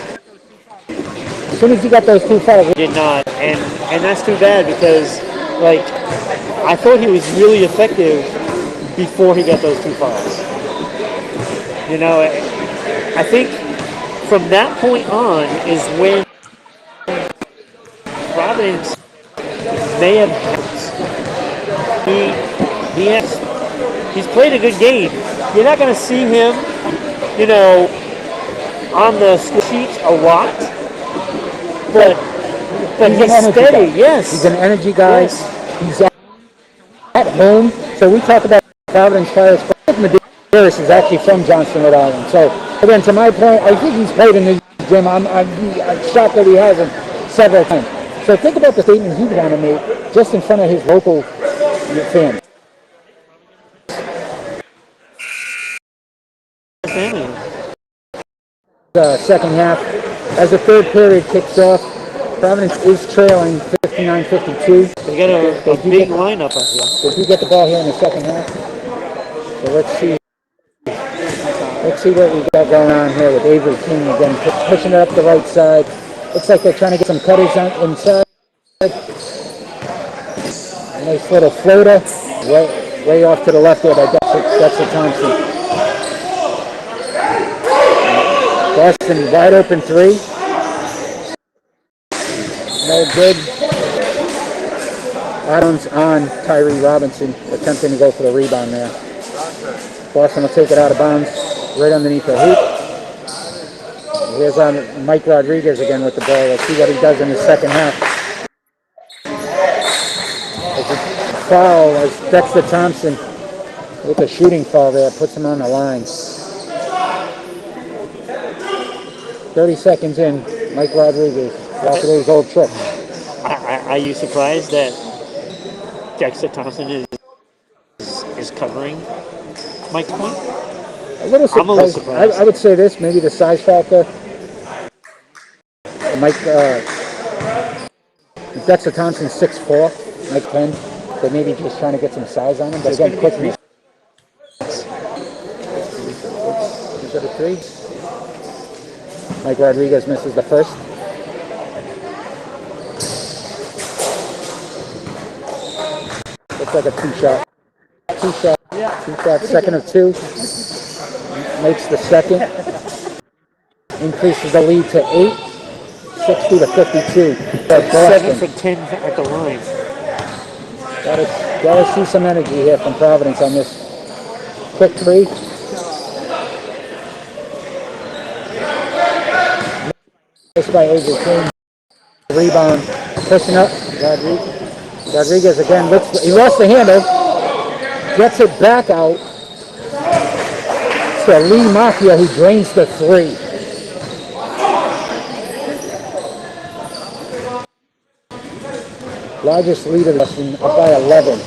as soon as he got those 2 fouls, he did not, and that's too bad, because I thought he was really effective before he got those 2 fouls. I think from that point on is when Providence may have he's played a good game. You're not going to see him, on the score sheets a lot, but he's steady. Guy. Yes, he's an energy guy. Yes. He's at home. So we talk about Providence players. Harris is actually from Johnston, Rhode Island. So again, to my point, I think he's played in the gym. I'm shocked that he hasn't several times. So think about the statement he'd want to make just in front of his local fans. The second half, as the third period kicks off, Providence is trailing 59-52. They got a big lineup up here. They do get the ball here in the second half. So let's see. Let's see what we got going on here with Avery King again, pushing it up the right side. Looks like they're trying to get some cutters on inside. A nice little floater, way off to the left there by Dexter Thompson. Boston wide open three. No good. Adams on Tyree Robinson, attempting to go for the rebound there. Boston will take it out of bounds, right underneath the hoop. Here's on Mike Rodriguez again with the ball. Let's see what he does in the second half. As a foul, as Dexter Thompson with a shooting foul there, puts him on the line. 30 seconds in, Mike Rodriguez, back to his old trick. Are you surprised that Dexter Thompson is covering Mike's point? I'm a little surprised. I would say this, maybe the size factor. Dexter Thompson 6'4", Mike 10. They may be just trying to get some size on him, but again, quickness. Is that a three? Mike Rodriguez misses the first. Looks like a two-shot. Two-shot, second of two. Makes the second. Increases the lead to 8. 60-52. 7 for 10 at the line. Gotta see some energy here from Providence on this quick three. Missed by Avery King. Rebound. Pushing up. Rodriguez again. He lost the handle. Gets it back out. To Lee Mafia, who drains the three. Largest lead of the season, up by 11.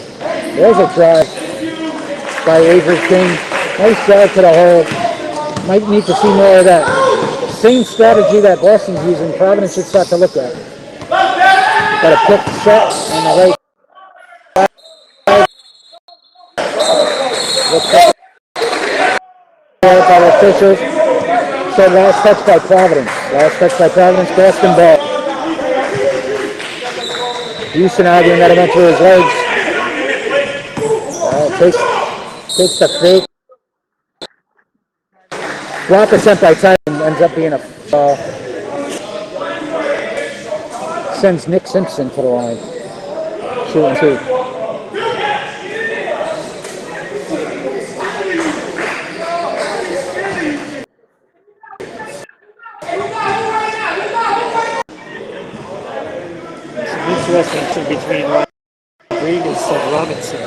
There's a drive by Avery King. Nice drive to the hole. Might need to see more of that. Same strategy that Boston's using, Providence should start to look at. Got a quick shot on the right. By the officials. So last touch by Providence. Boston ball. Houston arguing that it went through his legs. Takes the fake. Block attempt by Tyson ends up being a foul. Sends Nick Simpson to the line. Shooting two. Interesting between Rodriguez and Robinson.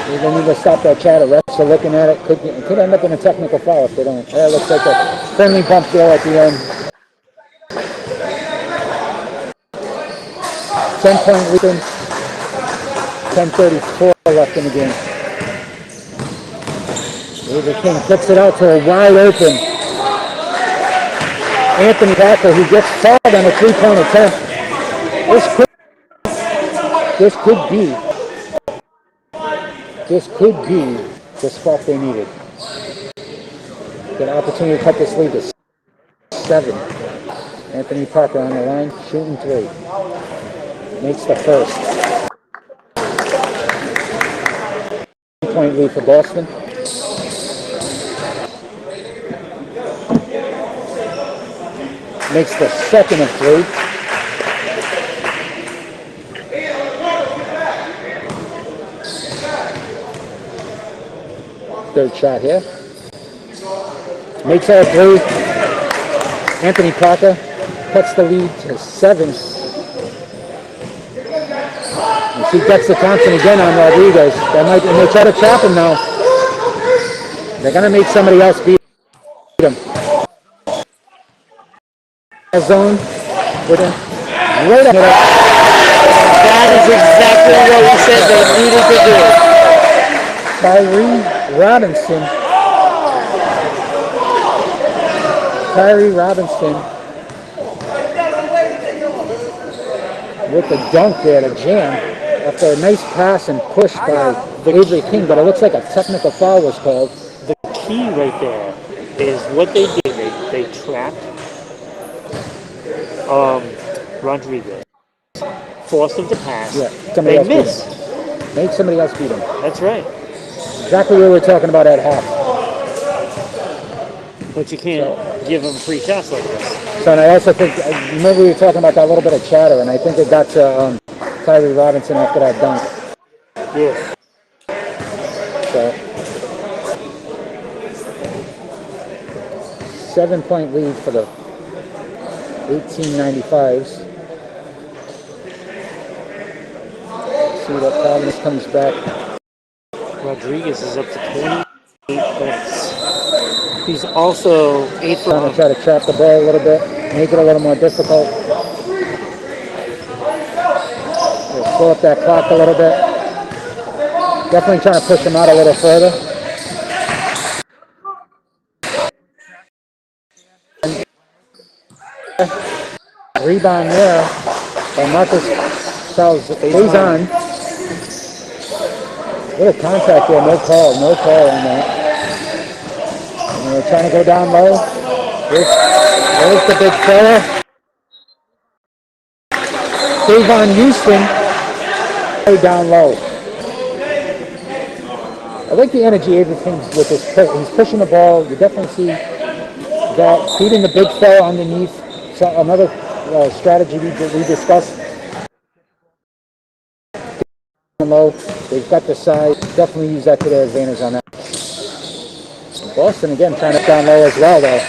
They need to stop that chatter. Refs are looking at it. Could end up in a technical foul if they don't. It looks like a friendly bump there at the end. 10-point lead. 10:34 left in the game. Avery King kicks it out to a wide open Anthony Parker, who gets fouled on a three-point attempt. This could be the spot they needed. Get an opportunity to cut this lead to 7. Anthony Parker on the line, shooting 3. Makes the first. 1-point lead for Boston. Makes the second of 3. Third shot here. Makes all 3. Anthony Parker cuts the lead to 7. You see Dexter Thompson again on Rodriguez. They try to trap him now. They're going to make somebody else beat them. Zone with him. Right up. That is exactly what we said they needed to do. Tyree Robinson with the dunk there to jam after a nice pass and push by Avery King, but it looks like a technical foul was called. The key right there is what they did. They trapped Rodriguez, forced him to pass. Yeah, they missed. Made somebody else beat him. That's right. Exactly what we were talking about at half. But you can't give him free shots like this. So, and I also think, remember we were talking about that little bit of chatter, and I think it got to Tyree Robinson after that dunk. Yeah. So, 7-point lead for the 1895s. See that Providence comes back. Rodriguez is up to 28 points. He's also 8 for Trying to try to trap the ball a little bit, make it a little more difficult. We'll slow up that clock a little bit. Definitely trying to push him out a little further. Rebound there by Marcus Salzan. What a contact there, no call on that. And they're trying to go down low. There's the big fella. Davon Houston down low. I like the energy everything's with this. He's pushing the ball. You definitely see that feeding the big fella underneath. So another strategy we discussed. Low. They've got the size. Definitely use that to their advantage on that. Boston again trying to down low as well though.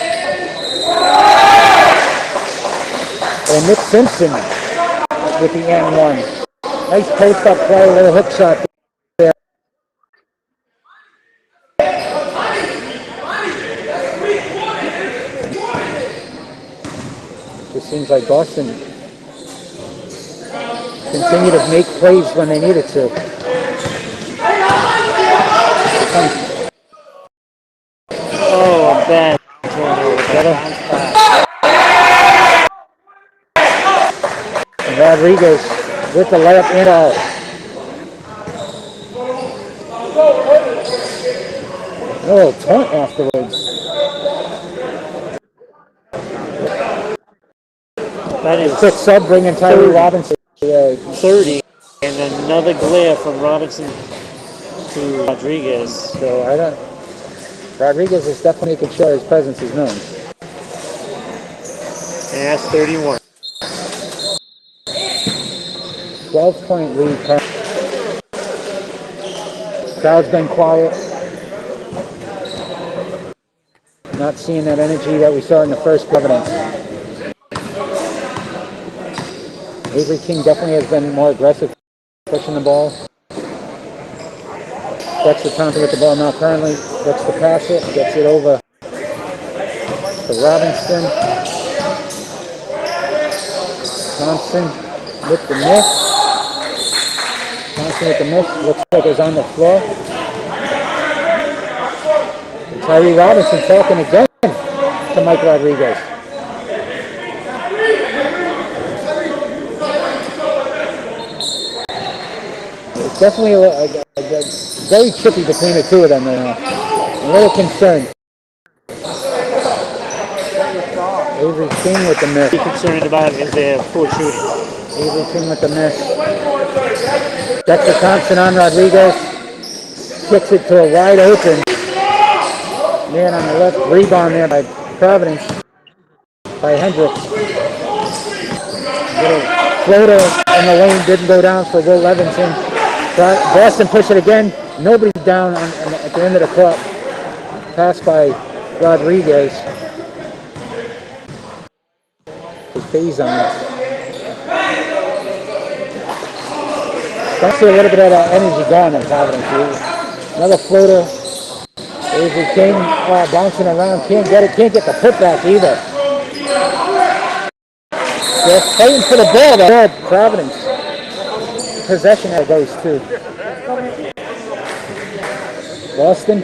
And Nick Simpson with the N1. Nice post up play, a little hook shot there. Just seems like Boston continue to make plays when they needed to. Oh, a bad turnover. Rodriguez with the layup in all. Oh, taunt afterwards. That is quick sub bringing Tyree Robinson. 30, and another glare from Robinson to Rodriguez. So I don't. Rodriguez is definitely making sure his presence is known. And that's 31. 12-point lead. Crowd's been quiet. Not seeing that energy that we saw in the first Providence. Avery King definitely has been more aggressive pushing the ball. Dexter Thompson with the ball now currently. Looks to pass it. Gets it over to Robinson. Thompson with the miss. Thompson with the miss. Looks like it's on the floor. And Tyree Robinson talking again to Mike Rodriguez. It's definitely a very chippy between the two of them now. A little concerned. Avery King with the miss. What concerned about is their poor shooting. Avery King with the miss. Dexter Thompson on Rodriguez. Kicks it to a wide open man on the left. Rebound there by Providence. By Hendricks. Little floater in the lane didn't go down for Will Levinson. Boston push it again. Nobody down at the end of the court. Pass by Rodriguez. To Faison. Don't see a little bit of that energy gone in Providence. Another floater. Avery King bouncing around, can't get it, can't get the putback either. They're fighting for the ball, though. Providence. Possession of those two. Boston.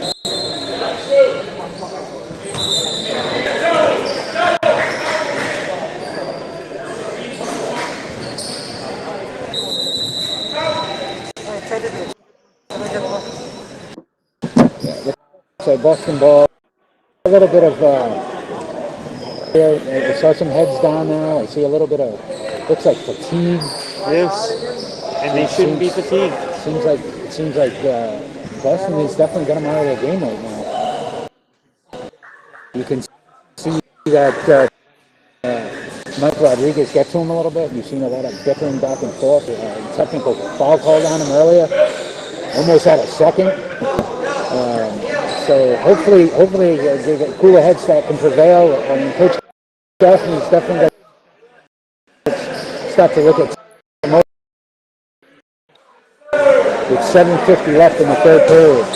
So Boston ball. A little bit of, I saw some heads down now. I see a little bit of, looks like fatigue. Yes, and they shouldn't be fatigued. It seems like Boston has definitely got them out of their game right now. You can see that Mike Rodriguez get to him a little bit. You've seen a lot of bickering back and forth. Technical foul called on him earlier. Almost had a second. So hopefully the cooler heads that can prevail. Coach Dawson is definitely going to start to look at with 7:50 left in the third period.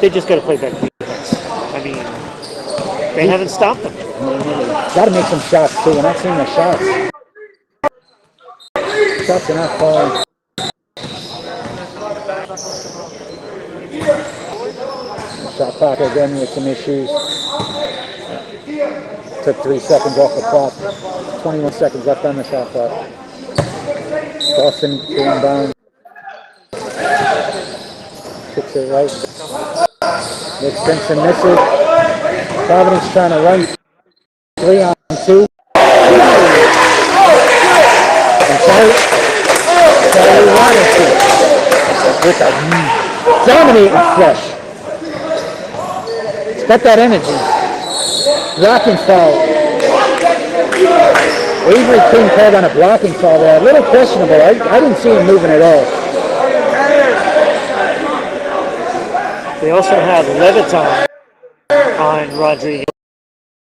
They just got to play better defense. I mean, they haven't stopped them. Got to make some shots too. We're not seeing the shots. Shots are not falling. Shot clock again with some issues. Took 3 seconds off the clock. 21 seconds left on the shot clock. Boston getting down. Kicks it right. Nick Simpson misses. Providence trying to run 3 on 2. And Terry Robinson with a dominating flush. It's got that energy. Blocking foul. Avery King called on a blocking foul there. A little questionable. I didn't see him moving at all. They also have Leviton on Rodriguez.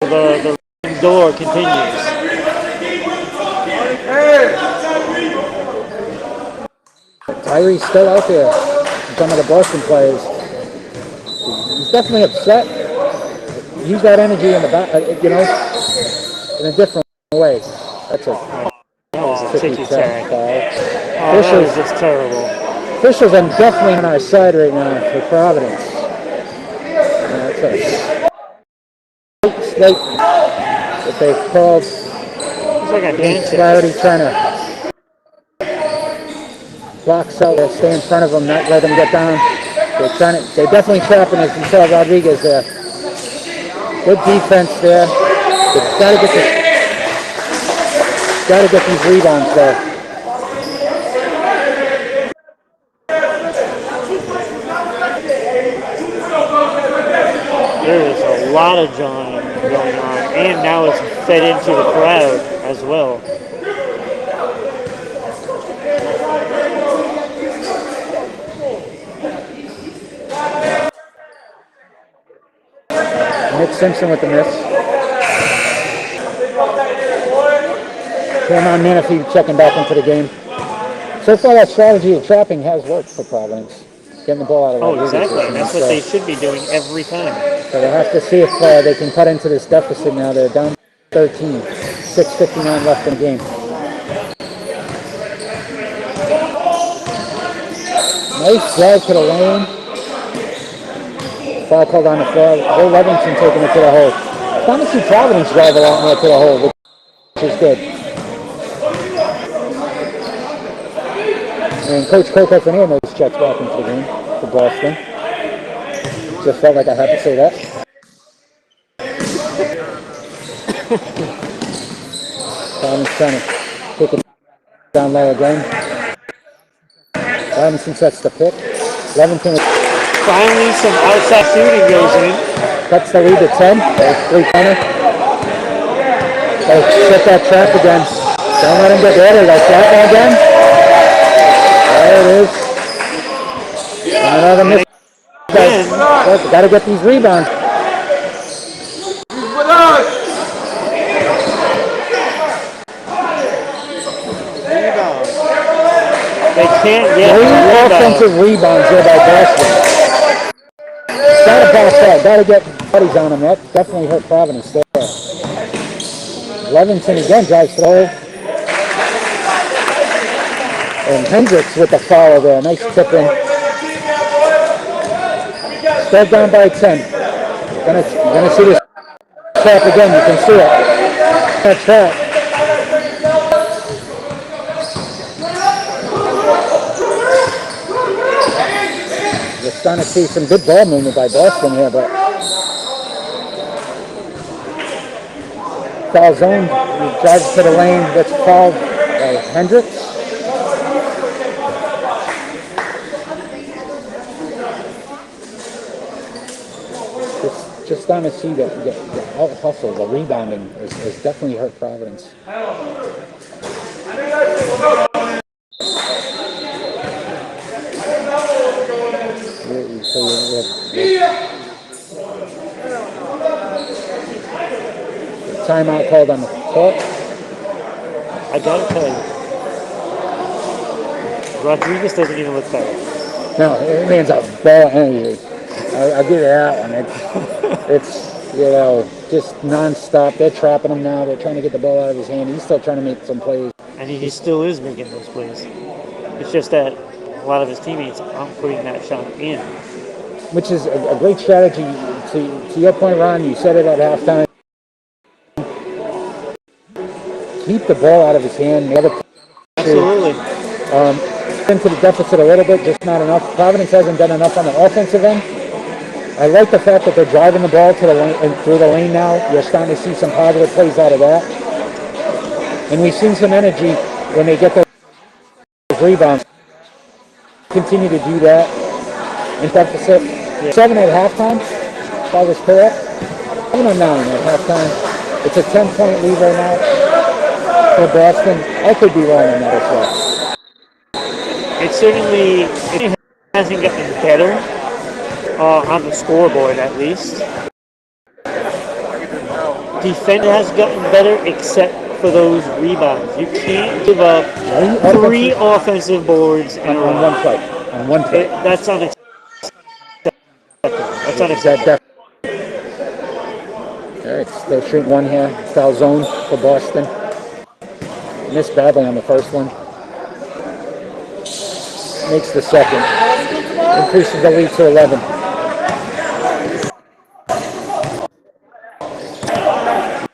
The door continues. Tyrie's still out there. Some of the Boston players. He's definitely upset. Use that energy in the back, in a different way. That's a ticky-tack. foul. That was just terrible. Officials are definitely on our side right now for Providence. That's a slate that they've called. It's like a handshake. Clarity trying to block out, stay in front of them, not let them get down. They're definitely trapping us until Rodriguez there. Good defense there. They've got to get these rebounds there. There is a lot of jawing going on, and now it's fed into the crowd as well. Nick Simpson with the miss. Cameron Menifee checking back into the game. So far, that strategy of trapping has worked for Providence. Getting the ball out of Rodriguez. Exactly. That's what they should be doing every time. So they'll have to see if they can cut into this deficit now. They're down 13. 6:59 left in the game. Nice drive to the lane. Foul called on the floor. Will Levinson taking it to the hole. I want to see Providence drive a lot more to the hole, which is good. And Coach Kokofania knows checks back into the game for Boston. Just felt like I had to say that. Providence trying to take it down low again. Robinson sets the pick. Levinson Finally, some outside shooting goes in. cuts the lead to 10. There's 3-pointer. They'll set that trap again. Don't let him get there. Like that one again. There it is. And another miss. Got to get these rebounds. They can't get 3 offensive rebounds there by Boston. Gotta box out. Gotta get buddies on him. That definitely hurt Providence there. Levinson again drives through. And Hendricks with the follow there. Nice tip in. Still down by 10. Gonna see this trap again. You can see it. That trap. We're starting to see some good ball movement by Boston here, but foul zone. He drives to the lane. That's called Hendricks. Just starting to see the out hustle, the rebounding is definitely hurt Providence. Timeout called on the court. I gotta tell you, Rodriguez doesn't even look better. No, it means a ball energy. I'll give you that one. It's just non-stop. They're trapping him now. They're trying to get the ball out of his hand. He's still trying to make some plays. And he still is making those plays. It's just that a lot of his teammates aren't putting that shot in. Which is a great strategy. To your point, Ron, you said it at halftime. Keep the ball out of his hand. Absolutely. Into the deficit a little bit, just not enough. Providence hasn't done enough on the offensive end. I like the fact that they're driving the ball to the lane and through the lane now. You're starting to see some positive plays out of that. And we've seen some energy when they get those rebounds. Continue to do that. In deficit. Yeah. 7 at halftime, if I was correct. 7 or 9 at halftime. It's a 10-point lead right now for Boston. I could be wrong on that as well. It certainly hasn't gotten better on the scoreboard, at least. Defense has gotten better, except for those rebounds. You can't give up 3 offensive boards in a row. On one play. On one play. That's unacceptable. That's unacceptable. All right, still shoot one here. Foul zone for Boston. Missed badly on the first one. Makes the second. Increases the lead to 11.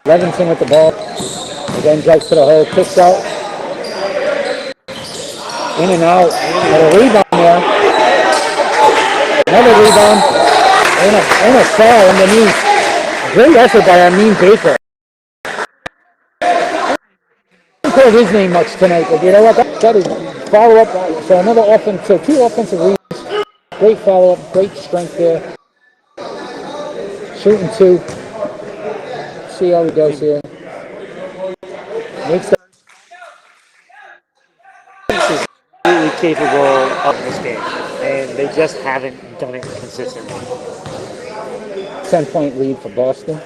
Levinson with the ball. Again, drives to the hole. Kicks out. In and out. Got a rebound there. Another rebound. And a foul underneath. Great effort by Amin Baker. I haven't heard his name much tonight, but you know what? That is follow up. So another offense. So 2 offensive rebounds. Great follow up. Great strength there. Shooting 2. See how he goes here. Makes the is completely capable of this game, and they just haven't done it consistently. 10-point lead for Boston.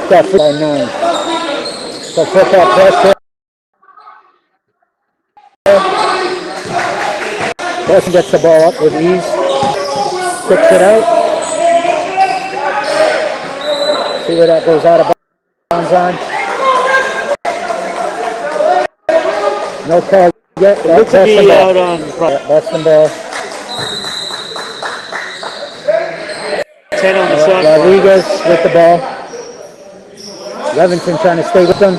Got by 9. So football pressure. Boston gets the ball up with ease. Kicks it out. See where that goes out of bounds on. No call yet. Looks to be out on Boston ball. 10 on the shot. Rodriguez with the ball. Levinson trying to stay with them.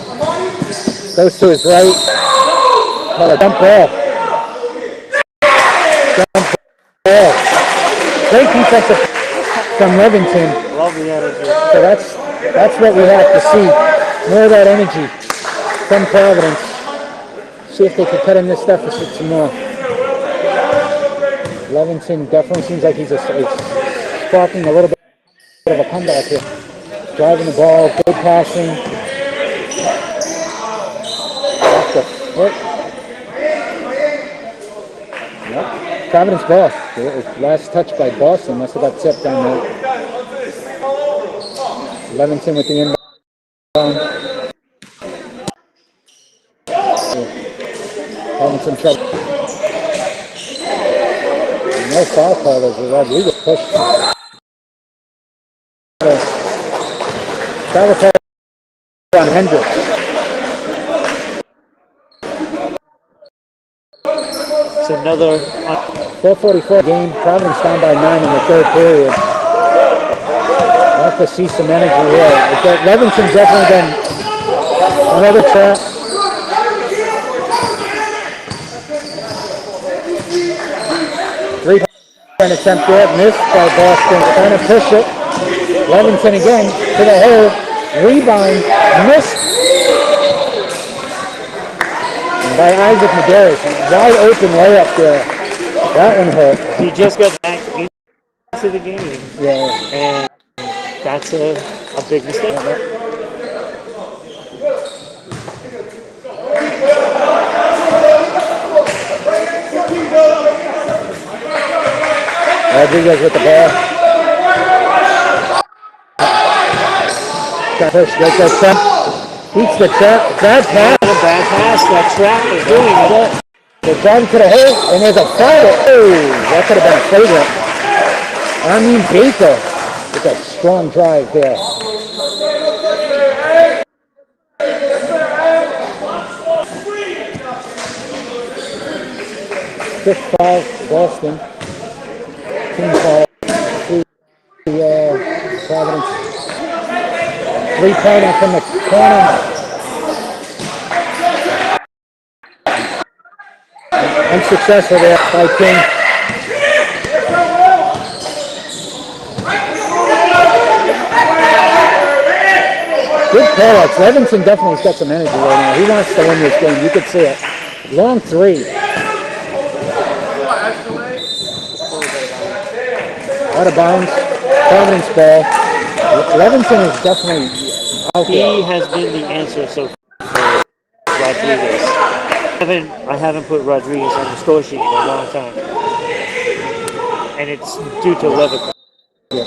Goes to his right. Oh, a dump ball. Great defensive from Levinson. Love the energy. So that's what we have to see. More of that energy from Providence. See if they can cut in this deficit some more. Levinson definitely seems like he's sparking a little bit of a comeback here. Driving the ball, good passing. Off the foot. Yep. Providence ball. Last touch by Boston. Must have got tipped on that. Levinson with the inbound. Having some trouble. no foul call as Rodriguez pushed. Foul call on Hendricks. It's another 4:44 game. Providence down by 9 in the third period. We'll have to see some energy here. Levinson's definitely been another trap. Three-point attempt there, missed by Boston. Trying to push it. Levinson again to the hole. Rebound, missed by Isaac Medeiros. Wide open layup there. That one hurt. he just got back into the game, Yeah. and that's a big mistake. Rodriguez with the ball. Push, gets that trap. Beats the trap. Bad pass. A bad pass. That trap is doing it. They're driving to the hole, and there's a foul. Oh, that could have been a favorite. I mean, Baker with a strong drive there. Fifth foul, Boston. Team foul. Providence. Three-pointer from the corner. Unsuccessful there by King. Good call-outs. Levinson definitely's got some energy right now. He wants to win this game. You could see it. Long three. Out of bounds. Providence ball. Levinson is definitely out there. He has been the answer so far for Rodriguez. I haven't put Rodriguez on the score sheet in a long time, and it's due to Levitt. Yeah.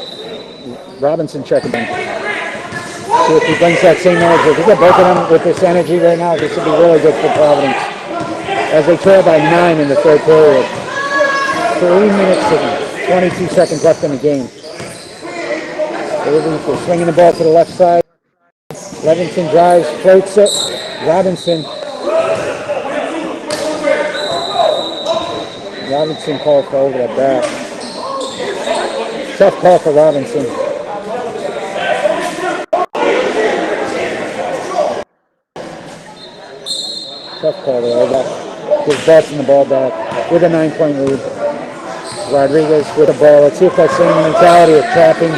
Robinson checking in. See if he brings that same energy. If we get both of them with this energy right now, this would be really good for Providence. As they trail by 9 in the third period. 3 minutes and 22 seconds left in the game. They're swinging the ball to the left side. Levinson drives, floats it. Robinson called for over the back. Tough call for Robinson. Tough call there. Gives Boston the ball back with a 9-point lead. Rodriguez with the ball. Let's see if that same mentality of trapping.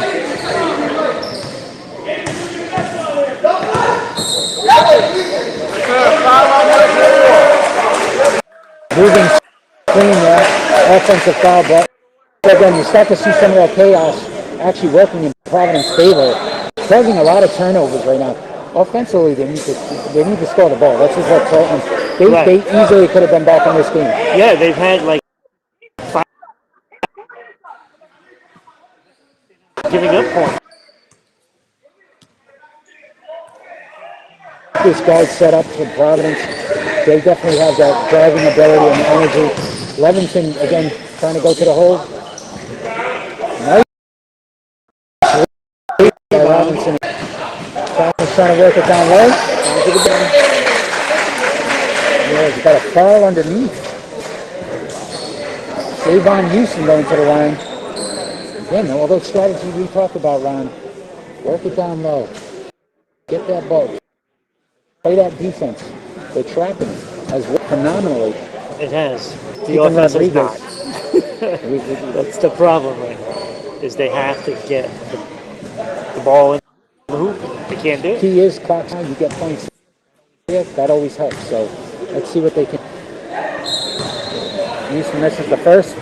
Moving clean there. Offensive foul, but again, you start to see some of that chaos actually working in Providence's favor, causing a lot of turnovers right now. Offensively, they need to score the ball. That's just what Tottenham. They easily could have been back in this game. Yeah, they've had like 5 giving up points. This guard set up for Providence. They definitely have that driving ability and energy. Levinson again trying to go to the hole. Nice by Robinson. Trying to work it down low. Yeah, he's got a foul underneath. Savon Houston going to the line. Again, all those strategies we talked about, Ron. Work it down low. Get that ball. Play that defense. They're trapping it. Has worked phenomenally. It has. The offense is not. That's the problem right now. Is they have to get the ball in the hoop. They can't do it. Key is clock time. You get points. That always helps. So let's see what they can. Houston misses the first.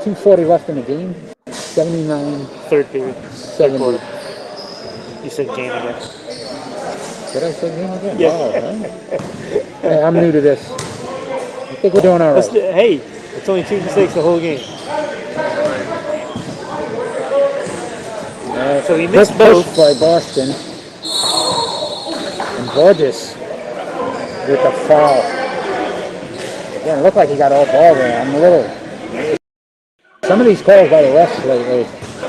2:40 left in the game. 79. Third period. 70. You said game again. Did I say game again? Yeah. Wow, huh? Hey, I'm new to this. I think we're doing all right. Hey, it's only 2 mistakes the whole game. So he missed both. By Boston. And Borges with the foul. Again, it looked like he got all ball there. I'm a little Some of these calls by the refs lately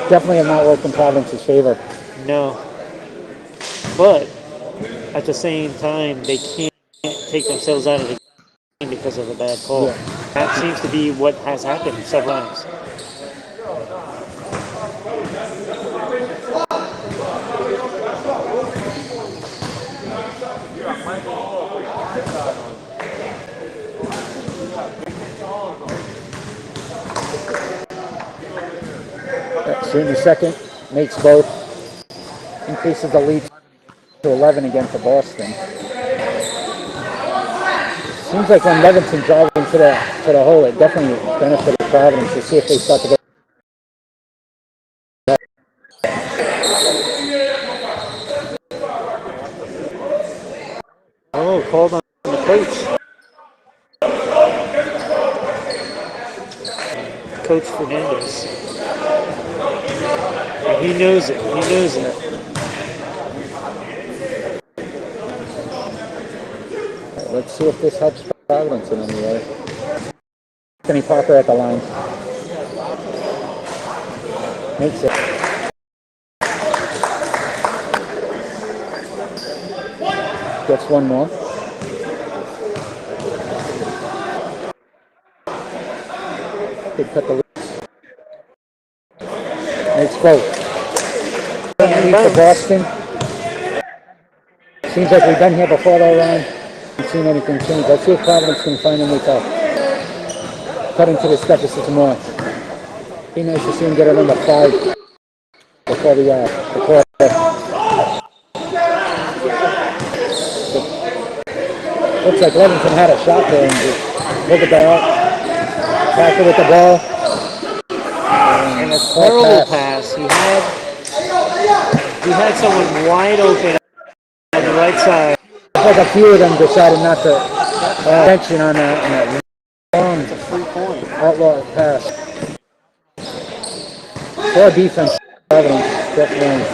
definitely have not worked in Providence's favor. No. But at the same time, they can't take themselves out of the game because of a bad call. Yeah. That seems to be what has happened several times. Soon the second makes both, increases the lead to 11 again for Boston. Seems like when Levinson's driving to the hole, it definitely benefited Providence to see if they start to go. Oh, called on the coach. Coach Fernandez. And he knows it. He knows it. Let's see if this helps Providence in any way. Anthony Parker at the line. Makes it. Gets one more. Could cut the lead. Makes both. Lead for Boston. Seems like we've been here before though, Ryan. Haven't seen anything change. Let's see if Providence can find a way to cut into this deficit some more. Be nice to see him get it under 5 before the quarter. Looks like Levinson had a shot there and just pulled it out. Parker with the ball. And a terrible pass. He had someone wide open on the right side. Like a few of them decided not to attention on that long It's a free point. outlaw pass. Poor defense, Providence, definitely.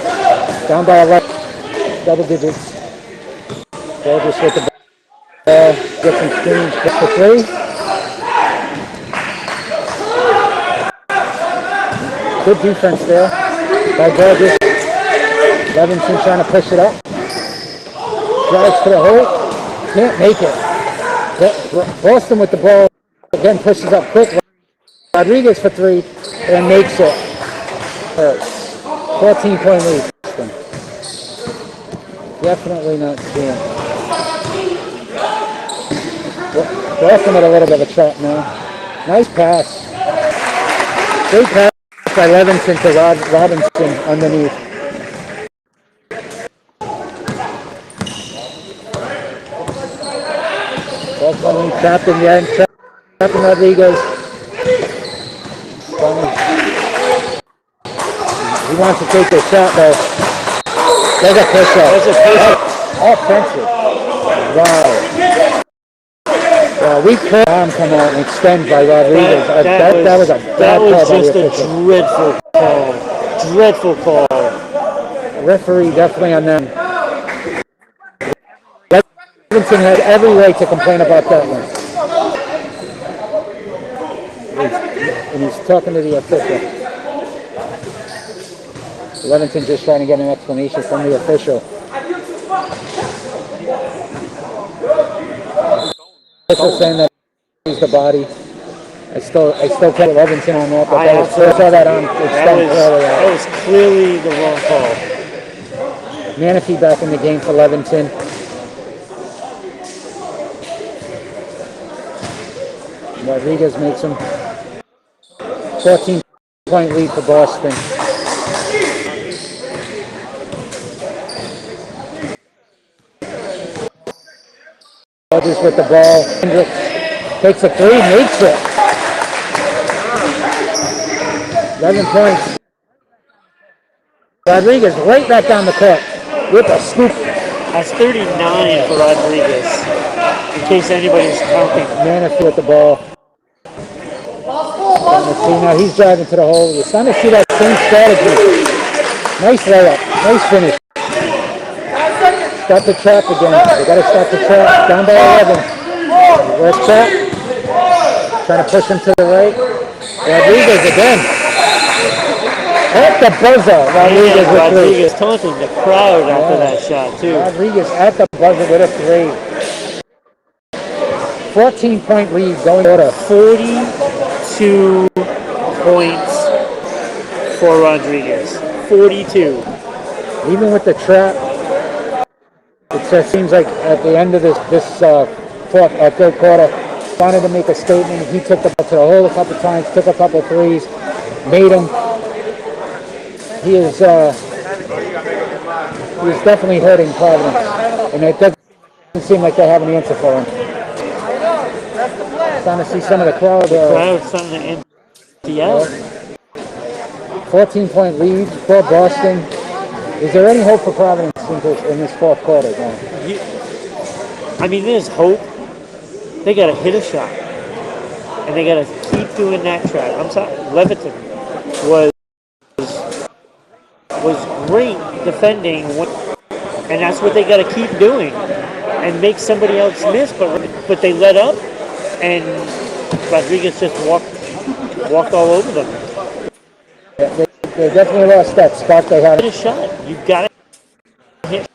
Down by 11, double digits. Gorgeous with the ball. Get some screens, get for 3. Good defense there by Gorgeous. Levinson trying to push it up. Drives to the hole. Can't make it. Boston with the ball. Again pushes up quick. Rodriguez for 3 and makes it. 14-point lead. Definitely not seeing. Boston with a little bit of a trap now. Nice pass. Great pass by Levinson to Robinson underneath. Boston trapped in the end. Trapping Rodriguez. He wants to take the shot though. There's a push-up. Offensive. Wow. We could arm come out and extend by Rodriguez. That was a bad call. That was just a dreadful call. Dreadful call. Referee definitely on them. Levinson had every right to complain about that one. And he's talking to the official. Levinson just trying to get an explanation from the official. Official saying that he's the body. I still kept Levinson on that, but I saw that on extend earlier. That was clearly the wrong call. Manafee back in the game for Levinson. Rodriguez makes him 14-point lead for Boston. Rodgers with the ball. Hendricks takes a 3, makes it. 11 points. Rodriguez right back down the court with a scoop. That's 39 for Rodriguez, in case anybody's counting. Manafee with the ball. Now he's driving to the hole. You're starting to see that same strategy. Nice layup. Nice finish. Start the trap again. They got to start the trap. Down by 11. Where's trap? Trying to push him to the right. Rodriguez again. At the buzzer. Rodriguez And with three. Rodriguez taunting the crowd after that shot, too. Rodriguez at the buzzer with a three. 14-point lead going order. 42 points for Rodriguez. 42. Even with the trap, it just seems like at the end of this third quarter, wanted to make a statement. He took the ball to the hole a couple times, took a couple threes, made them. He is definitely hurting Providence, and it doesn't seem like they have an answer for him. Starting to see some of the crowd. Crowd's starting to empty out. 14-point lead for Boston. Is there any hope for Providence in this fourth quarter, John? I mean, there's hope. They got to hit a shot, and they got to keep doing that trap. I'm sorry, Leviton was great defending, and that's what they got to keep doing, and make somebody else miss. But they let up, and Rodriguez just walked all over them. Yeah, they definitely lost that spot they had. Hit a shot. You got to hit.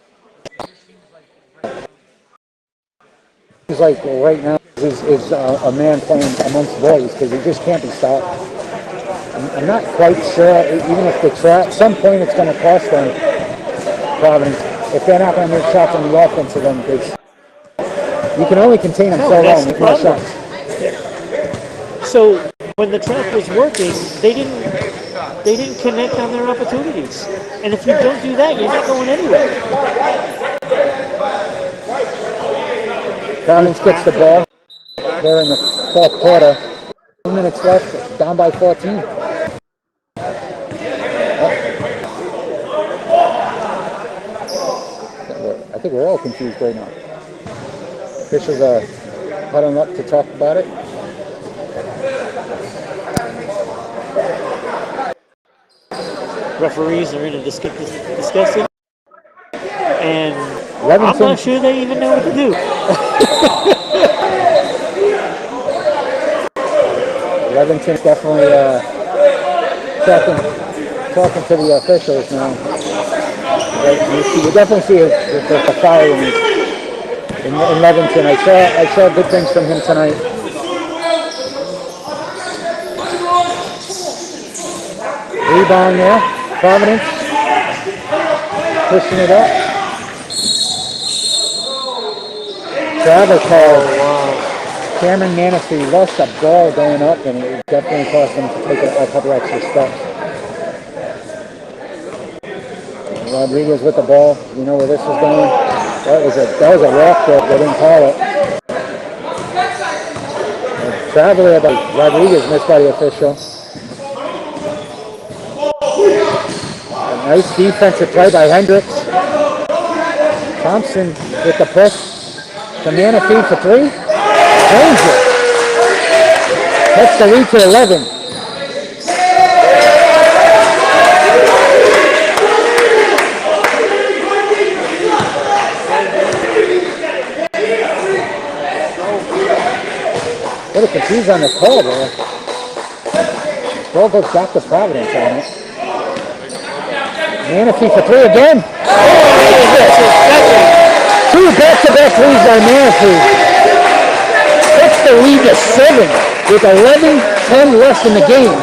Seems like right now is a man playing amongst boys because he just can't be stopped. I'm not quite sure, even if the trap, at some point it's going to cost them, Providence, if they're not going to make shots on the offense of them, because you can only contain them so long with no shots. So when the trap was working, they didn't connect on their opportunities. And if you don't do that, you're not going anywhere. Providence gets the ball. They're in the fourth quarter. 2 minutes left, down by 14. I think we're all confused right now. Officials are huddling up to talk about it. Referees are in a discussion, and Levinson, I'm not sure they even know what to do. Levinson's definitely talking to the officials now. You definitely see the fire in Levinson. I saw good things from him tonight. Rebound there, Providence pushing it up. Travel call. Cameron Manistee lost the ball going up, and it definitely cost him to take a couple extra steps. Rodriguez with the ball. You know where this is going? That was a walk there. They didn't call it. Travel there by Rodriguez missed by the official. A nice defensive play by Hendricks. Thompson with the push. The Manistee for three. Danger. That's the lead to 11. What a confused on the call there. Ball goes back to Providence on it. Manistee for three again. Two back-to-back threes by Manistee. That's the lead to 7 with 11-10 left in the game.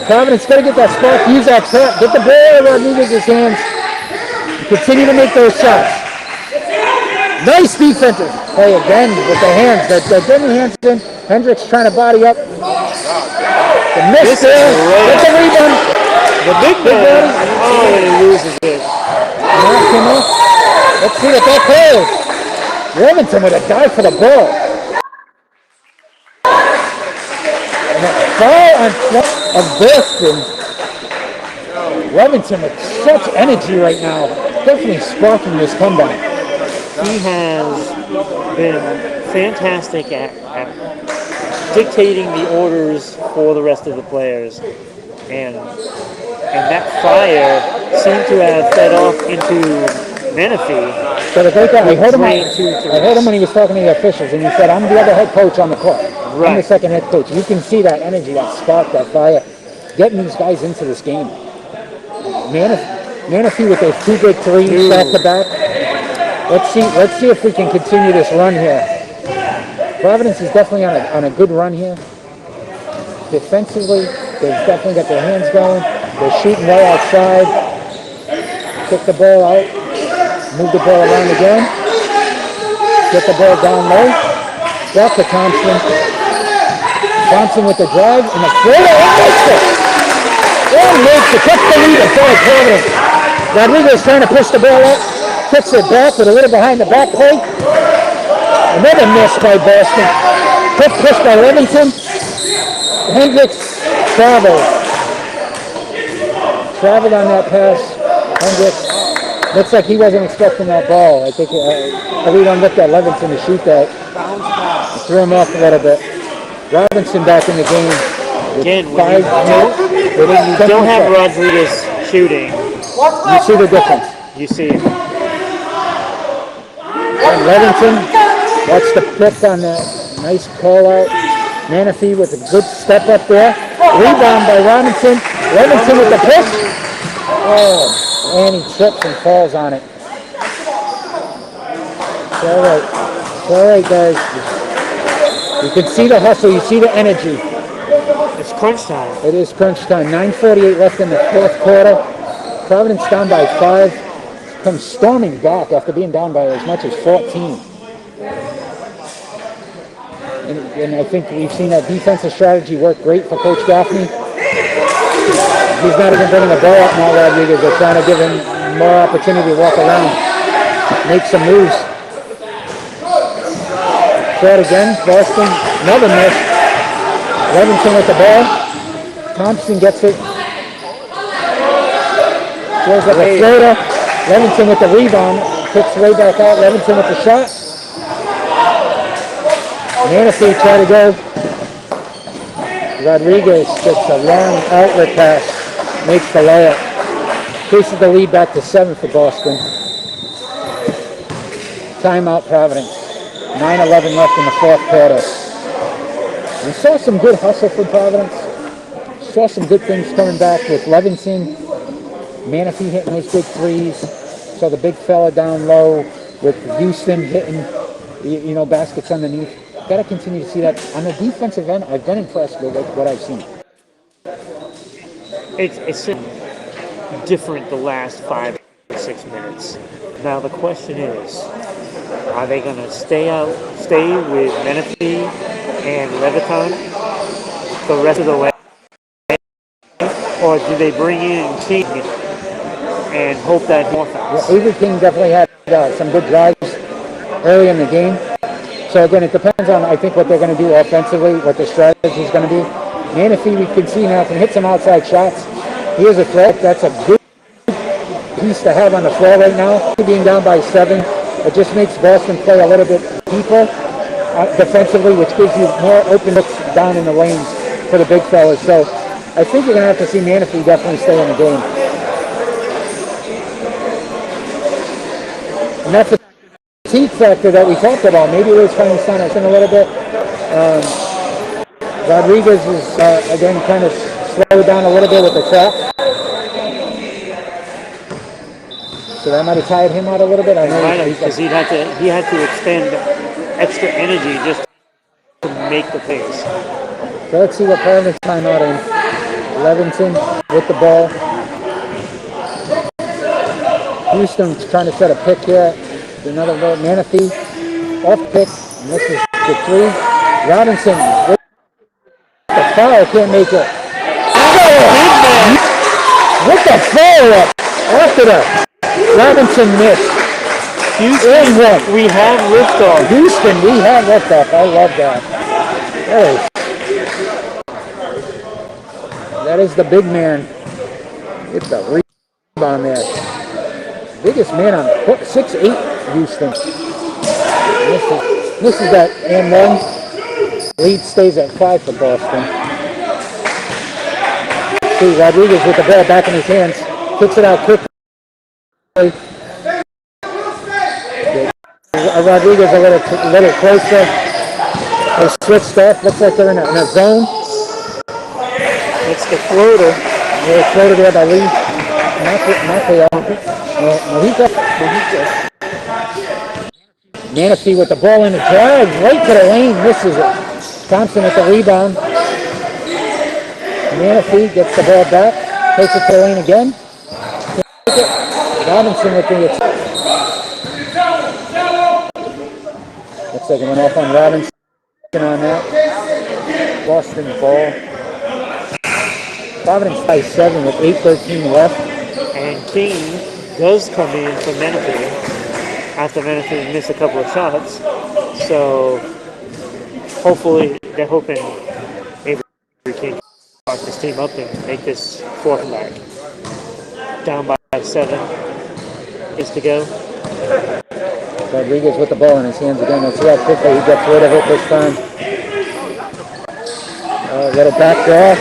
Providence got to get that spot, use that trap, get the ball out of Rodriguez's hands, continue to make those shots. Nice defensive play again with the hands. That Denny Hansen, Hendricks trying to body up. The miss there, get the rebound. The big man, and he loses it. Let's see what that calls. Remington with a dive for the ball. And a foul on front of Boston. Remington with such energy right now. Definitely sparking this comeback. He has been fantastic at dictating the orders for the rest of the players. And that fire seemed to have fed off into Menifee. So the great guy, I heard him when he was talking to the officials, and he said, "I'm the other head coach on the court." I'm the Right. second head coach. You can see that energy, that spark, that fire, getting these guys into this game. Manatee with those two big threes back to back. Let's see if we can continue this run here. Providence is definitely on a good run here. Defensively, they've definitely got their hands going. They're shooting well outside. Kick the ball out. Move the ball around again. Get the ball down low. Back to Thompson. Thompson with the drive and the floater. And makes it. Puts the lead at Providence. Rodriguez trying to push the ball up. Kicks it back with a little behind the back play. Another miss by Boston. Quick push by Livingston. Hendricks traveled on that pass. Hendricks looks like he wasn't expecting that ball. I think everyone looked at Livingston to shoot that. Threw him off a little bit. Robinson back in the game. Again, when you don't have Rodriguez shooting, you see the difference. you see it. And Livingston, that's the pick on that. Nice call out. Manatee with a good step up there. Rebound by Robinson. Livingston with the pick. Oh, and he trips and falls on it. It's all right. It's all right, guys. You can see the hustle. You see the energy. It's crunch time. It is crunch time. 9:48 left in the fourth quarter. Providence down by 5. Comes storming back after being down by as much as 14. And I think we've seen that defensive strategy work great for Coach Gaffney. He's not even bringing the ball up now, Rodriguez. They're trying to give him more opportunity to walk around, make some moves. Shot again, Boston, another miss. Livingston with the ball. Thompson gets it. Throws up a floater. Livingston with the rebound. Kicks way back out. Livingston with the shot. Manatee try to go. Rodriguez gets a long outlet pass. Makes the layup. Increases the lead back to 7 for Boston. Timeout Providence. 9:11 left in the fourth quarter. We saw some good hustle from Providence. Saw some good things coming back with Livingston. Manatee hitting those big threes. Saw the big fella down low with Houston hitting, baskets underneath. Got to continue to see that. On the defensive end, I've been impressed with what I've seen. It's different the last 5 or 6 minutes. Now the question is, are they going to stay with Menifee and Leviton the rest of the way? Or do they bring in King and hope that more fouls? Avery King definitely had some good drives early in the game. So again, it depends on, I think, what they're going to do offensively, what their strategy is going to be. Manatee, we can see now, can hit some outside shots. He is a threat. That's a good piece to have on the floor right now. Being down by 7, it just makes Boston play a little bit deeper defensively, which gives you more open looks down in the lanes for the big fellas. So I think you're going to have to see Manatee definitely stay in the game. And that's the fatigue factor that we talked about. Maybe it was trying to sign us in a little bit. Rodriguez is, again, kind of slowed down a little bit with the trap. So that might have tired him out a little bit. I know because he had to expend extra energy just to make the pace. So let's see what Providence timeout in. Levinson with the ball. Houston's trying to set a pick here. Another little Manatee off pick. And this is the 3. Robinson with the foul, can't make it. With the follow-up after that. Robinson missed. Houston, we have liftoff. Houston, we have liftoff. I love that. That is the big man. Get the rebound there. Biggest man on the court, 6'8", Houston. This is that and one. Lead stays at 5 for Boston. See Rodriguez with the ball back in his hands. Kicks it out quickly. Rodriguez a little closer. They switched off. Looks like they're in a zone. It's the floater. They floated there by Lee. Manaphy with the ball in the drive right to the lane, misses it. Thompson with the rebound. Manaphy gets the ball back, takes it to the lane again. Robinson with the attack. Looks like it went off on Robinson on that. Boston ball. Providence by 7 with 8:13 left. And King does come in for Menifee after Menifee missed a couple of shots. So hopefully they're hoping Avery can start this team up and make this fourth back. Down by 7 is to go. Rodriguez with the ball in his hands again. Let's see how quickly he gets rid of it this time. Little back draw.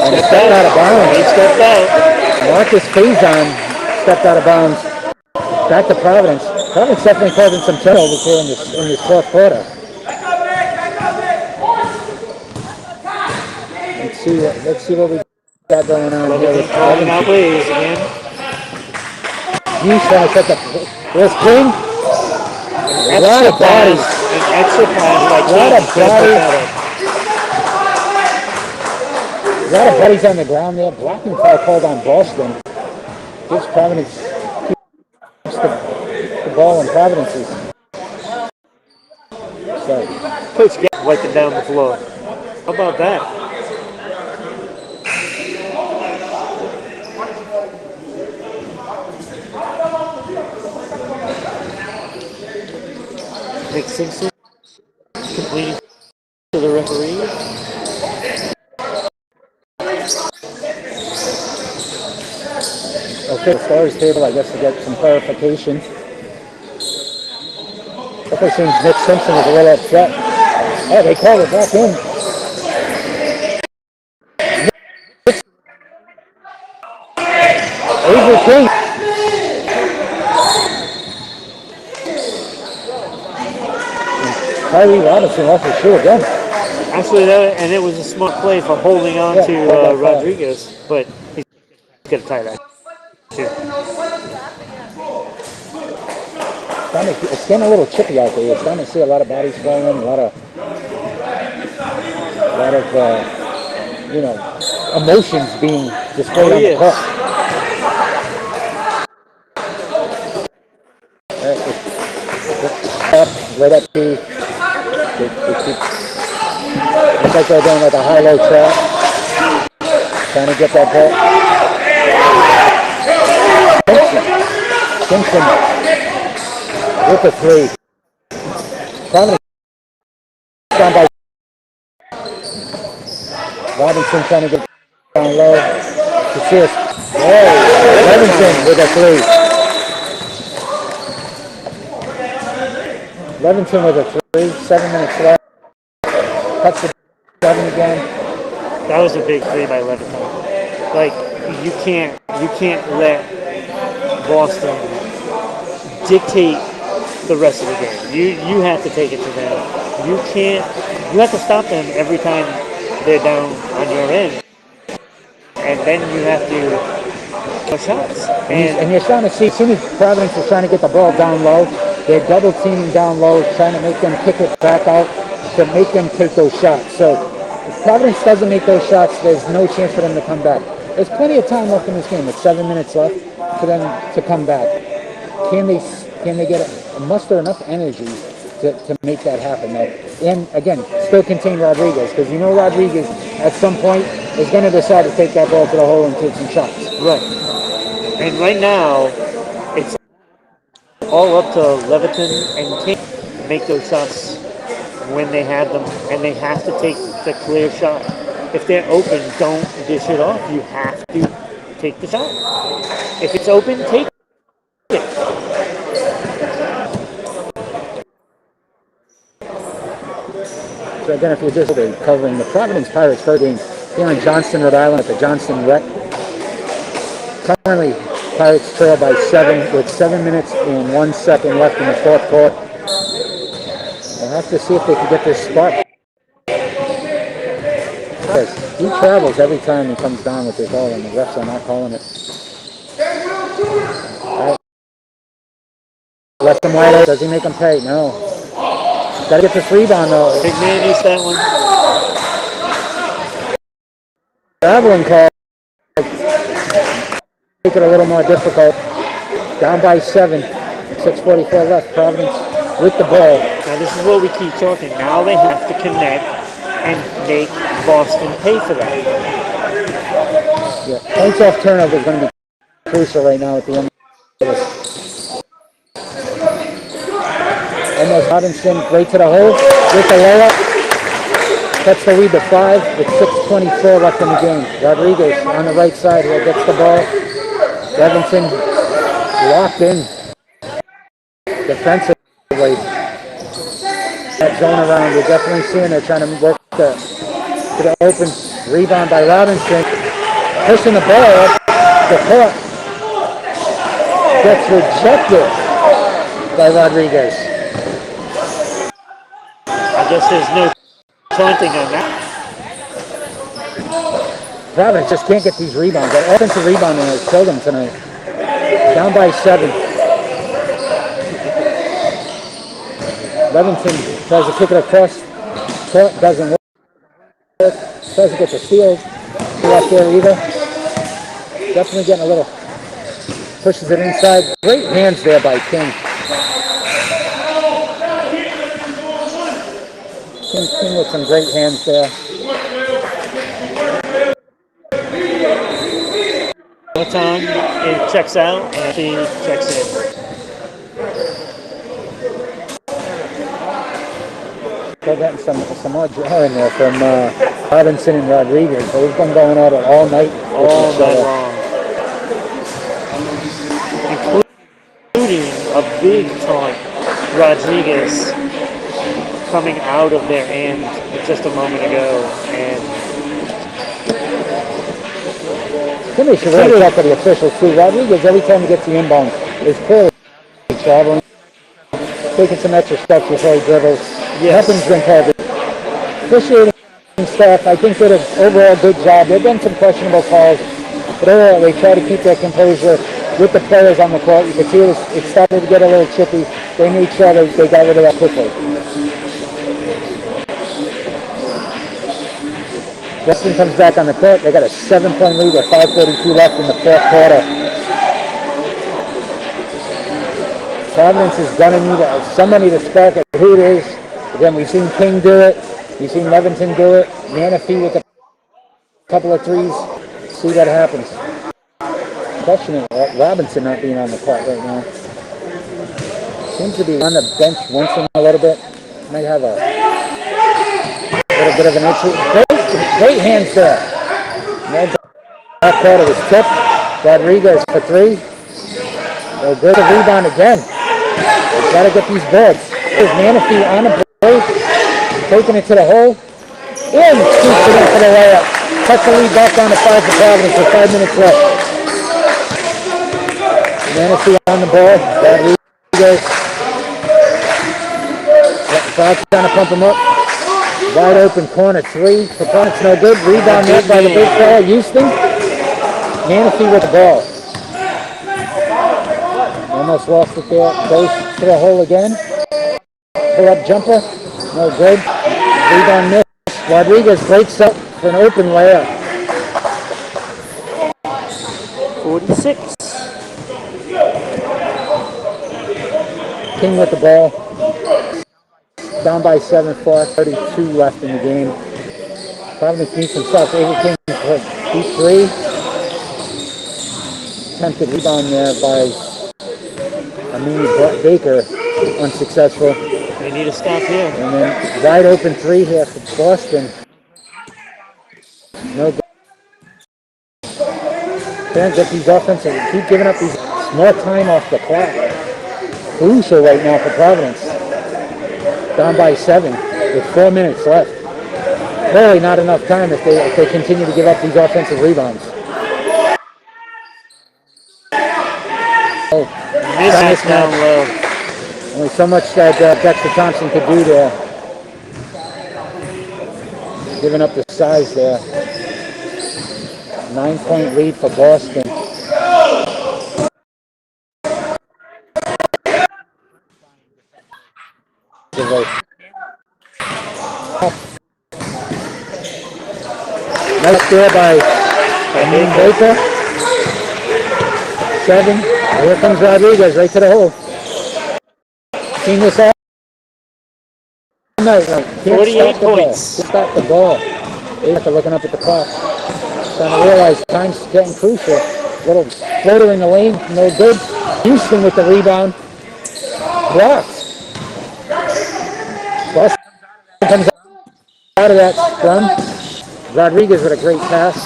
And he stepped out of bounds. He stepped out. Marcus Faison stepped out of bounds. Back to Providence. Providence definitely causing some turnovers here in this fourth quarter. Let's see what we got going on here with Calling out ways again. He's trying to set the. There's King. A lot of bodies. An extra pass by A lot of bodies. A lot of bodies on the ground there. Blocking foul called on Boston. Gives Providence the ball in Providence's. So, Coach Gett wiping down the floor. How about that? Nick Simpson completing to the referee. okay, the scores table, I guess, to get some clarification. Definitely seems Nick Simpson is a little upset. Oh, they called it back in. Avery King. Kyrie Robinson off his shoe again. Actually, and it was a smart play for holding on to Rodriguez, but he's going to tie that too. It's getting a little chippy out there. You're starting to see a lot of bodies falling, a lot of emotions being displayed on the court. Right up to, looks like they're doing like a high-low trap, trying to get that ball. Simpson with the 3. Providence down by. Robinson trying to get down low. Assist. Levinson with a 3. Levinson with a 3, 7 minutes left. Cuts the 7 again. That was a big 3 by Levinson. Like you can't let Boston dictate the rest of the game. You have to take it to them. You have to stop them every time they're down on your end. And then you have to put shots. And you're starting to see, as soon as Providence is trying to get the ball down low, they're double teaming down low, trying to make them kick it back out to make them take those shots. So if Providence doesn't make those shots, there's no chance for them to come back. There's plenty of time left in this game. It's 7 minutes left for them to come back. Can they get muster enough energy to make that happen though? And again, still contain Rodriguez, because you know Rodriguez at some point is going to decide to take that ball to the hole and take some shots. Right. And right now, it's all up to Leviton and King to make those shots when they have them, and they have to take the clear shot. If they're open, don't dish it off. You have to take the shot. If it's open, take it. So again, if you're just covering the Providence Pirates third game here in Johnston, Rhode Island at the Johnston Rec. Currently, Pirates trail by 7 with 7 minutes and 1 second left in the fourth quarter. They're have to see if they can get this spark. Because he travels every time he comes down with his ball, and the refs are not calling it. Right. Left him wide open. Does he make him pay? No. Gotta get this rebound though. Big man needs that one. Traveling call. Make it a little more difficult. Down by 7. 6:44 left. Providence with the ball. Now this is what we keep talking. Now they have to connect and make Boston pay for that. Yeah. Points off turnover is going to be crucial right now at the end of this. Almost Robinson right to the hole with the layup. Cuts the lead to 5 with 6:24 left in the game. Rodriguez on the right side here gets the ball. Levinson locked in defensively. That zone around, you're definitely seeing they're trying to work to the open. Rebound by Robinson. Pushing the ball up the court. Gets rejected by Rodriguez. I guess there's no taunting on that. Providence just can't get these rebounds. That offensive rebounding has killed them tonight. Down by 7. Levinson tries to kick it across. Court doesn't work. Tries to get the steal. Left there either. Definitely getting a little. Pushes it inside. Great hands there by King. King with some great hands there. One time it checks out and she checks in. They're getting some more draw in there from Robinson and Rodriguez. So we've been going at it all night. All night long. Including a big taunt. Rodriguez coming out of their end just a moment ago. And Somebody should really talk to the officials too. Rodriguez, every time he gets the inbound, is clearly traveling, taking some extra steps before he dribbles. yes. Nothing's been called. Officiating staff, I think, did an overall good job. There have been some questionable calls, but overall they try to keep their composure with the players on the court. You can see it started to get a little chippy. They made sure they got rid of that quickly. Weston comes back on the court. They got a 7-point lead with 5:32 left in the fourth quarter. Providence is going to need somebody to spark it. Who it is? Again, we've seen King do it. We've seen Levinson do it. Manafee with a couple of threes. See what happens. Questioning Robinson not being on the court right now. Seems to be on the bench wincing a little bit. Might have a little bit of an issue. Great hands there. That quarter was tipped. Rodriguez for 3. They'll go to rebound again. They've got to get these boards. There's Manafee on the break. Taking it to the hole. In. Scoops it in for the layup. Cuts the lead back down to 5 for Providence with 5 minutes left. Manafee on the ball. Rodriguez. Crowd's trying to pump him up. Wide open corner 3. For Providence, no good. Rebound there by the big fella, Houston. Manafee with the ball. Almost lost it there. Goes to the hole again. Pull up jumper. No good. Rebound miss. Rodriguez breaks up for an open layup. 46. King with the ball. Down by 7, 4:32 left in the game. Providence needs some stuff. Avery King for deep 3. Attempted rebound there by Amini Baker. Unsuccessful. They need to stop here. And then wide open 3 here for Boston. No good. Can't get these offensive. Keep giving up these more time off the clock. Crucial right now for Providence. Down by 7 with 4 minutes left. Really not enough time if they continue to give up these offensive rebounds. Miss down low. Only so much that Dexter Thompson could do there. giving up the size there. 9-point lead for Boston. Nice there by Baker. 7. Here comes Rodriguez right to the hole. Seen this all night. Can't 48 stop the ball. points. Can't stop the ball. They have to looking up at the clock. Trying to realize time's getting crucial. Little floater in the lane, no good. Houston with the rebound. Blocked. Boston comes out of that scrum. Rodriguez with a great pass.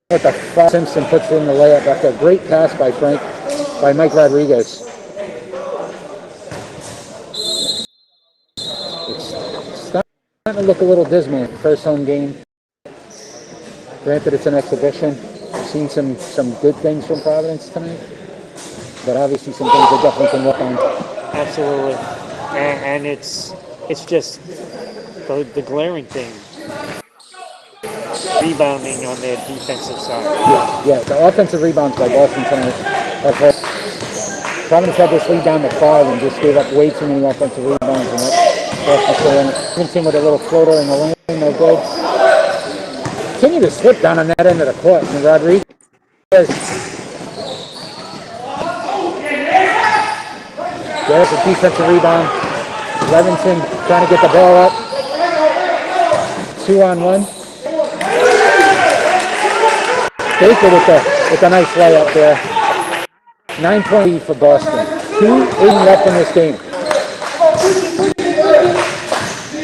With the foul, Simpson puts in the layup after a great pass by Mike Rodriguez. It's starting to look a little dismal. First home game. Granted, it's an exhibition. We've seen some good things from Providence tonight, but obviously some things they definitely can work on. Absolutely. And it's just the glaring thing. Rebounding on their defensive side. Yeah, the offensive rebounds by Boston tonight have helped. Providence had this lead down to 5 and just gave up way too many offensive rebounds, and that Boston still in it. Even team with a little floater in the lane, no good. Continue to slip down on that end of the court, and Rodriguez. There's a defensive rebound. Levinson trying to get the ball up. 2-on-1. Baker with a nice layup there. 9-point lead for Boston. 2:08 left in this game.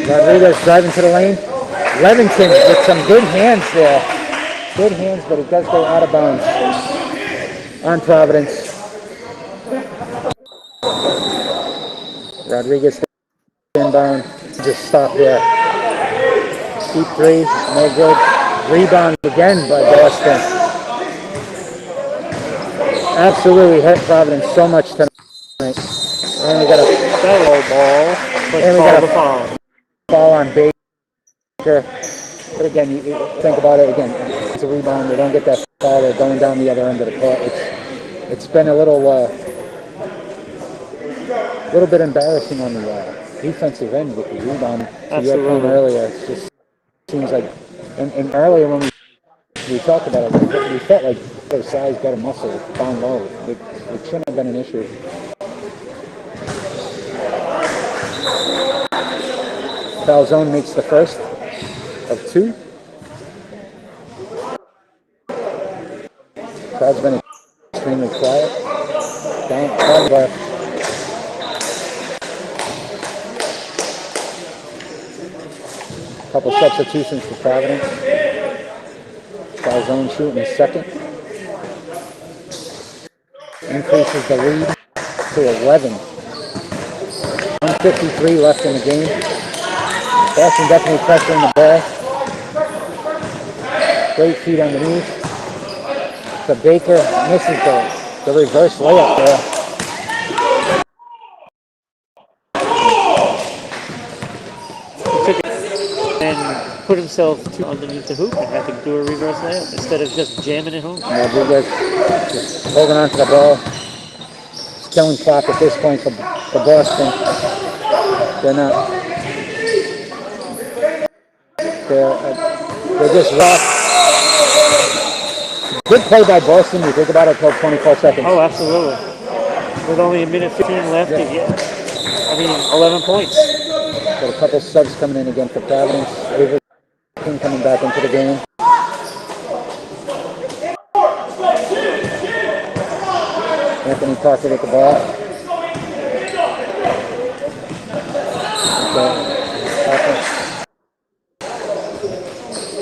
Rodriguez driving to the lane. Levinson with some good hands there. Good hands, but it does go out of bounds on Providence. Rodriguez inbound. Just stop there. Deep 3, no good. Rebound again by Boston. Absolutely hurt Providence so much tonight. And we got a Fellow ball, but and we got a foul. Foul on Baker. But again, you think about it again. It's a rebound. They don't get that foul. They're going down the other end of the court. It's been a little bit embarrassing on the defensive end with the rebound. To your point earlier, it just seems like, and earlier when we talked about it, we felt like their size, better muscle down low. It shouldn't have been an issue. Foul zone makes the first of 2. Crowd's been extremely quiet. Down left. Couple substitutions for Providence. Foul zone shooting is second. Increases the lead to 11. 1:53 left in the game. Boston definitely pressuring the ball. Great feet underneath. So Baker misses the reverse layup there. He took it and put himself underneath the hoop and had to do a reverse layup instead of just jamming it home. Rodriguez just holding on to the ball. It's killing clock at this point for Boston. They're not. They're just rough. Good play by Boston. You think about it, till 24 seconds. Oh, absolutely. With only a minute 15 left, Yeah. 11 points. Got a couple subs coming in again for Providence. King coming back into the game. Anthony Parker with the ball.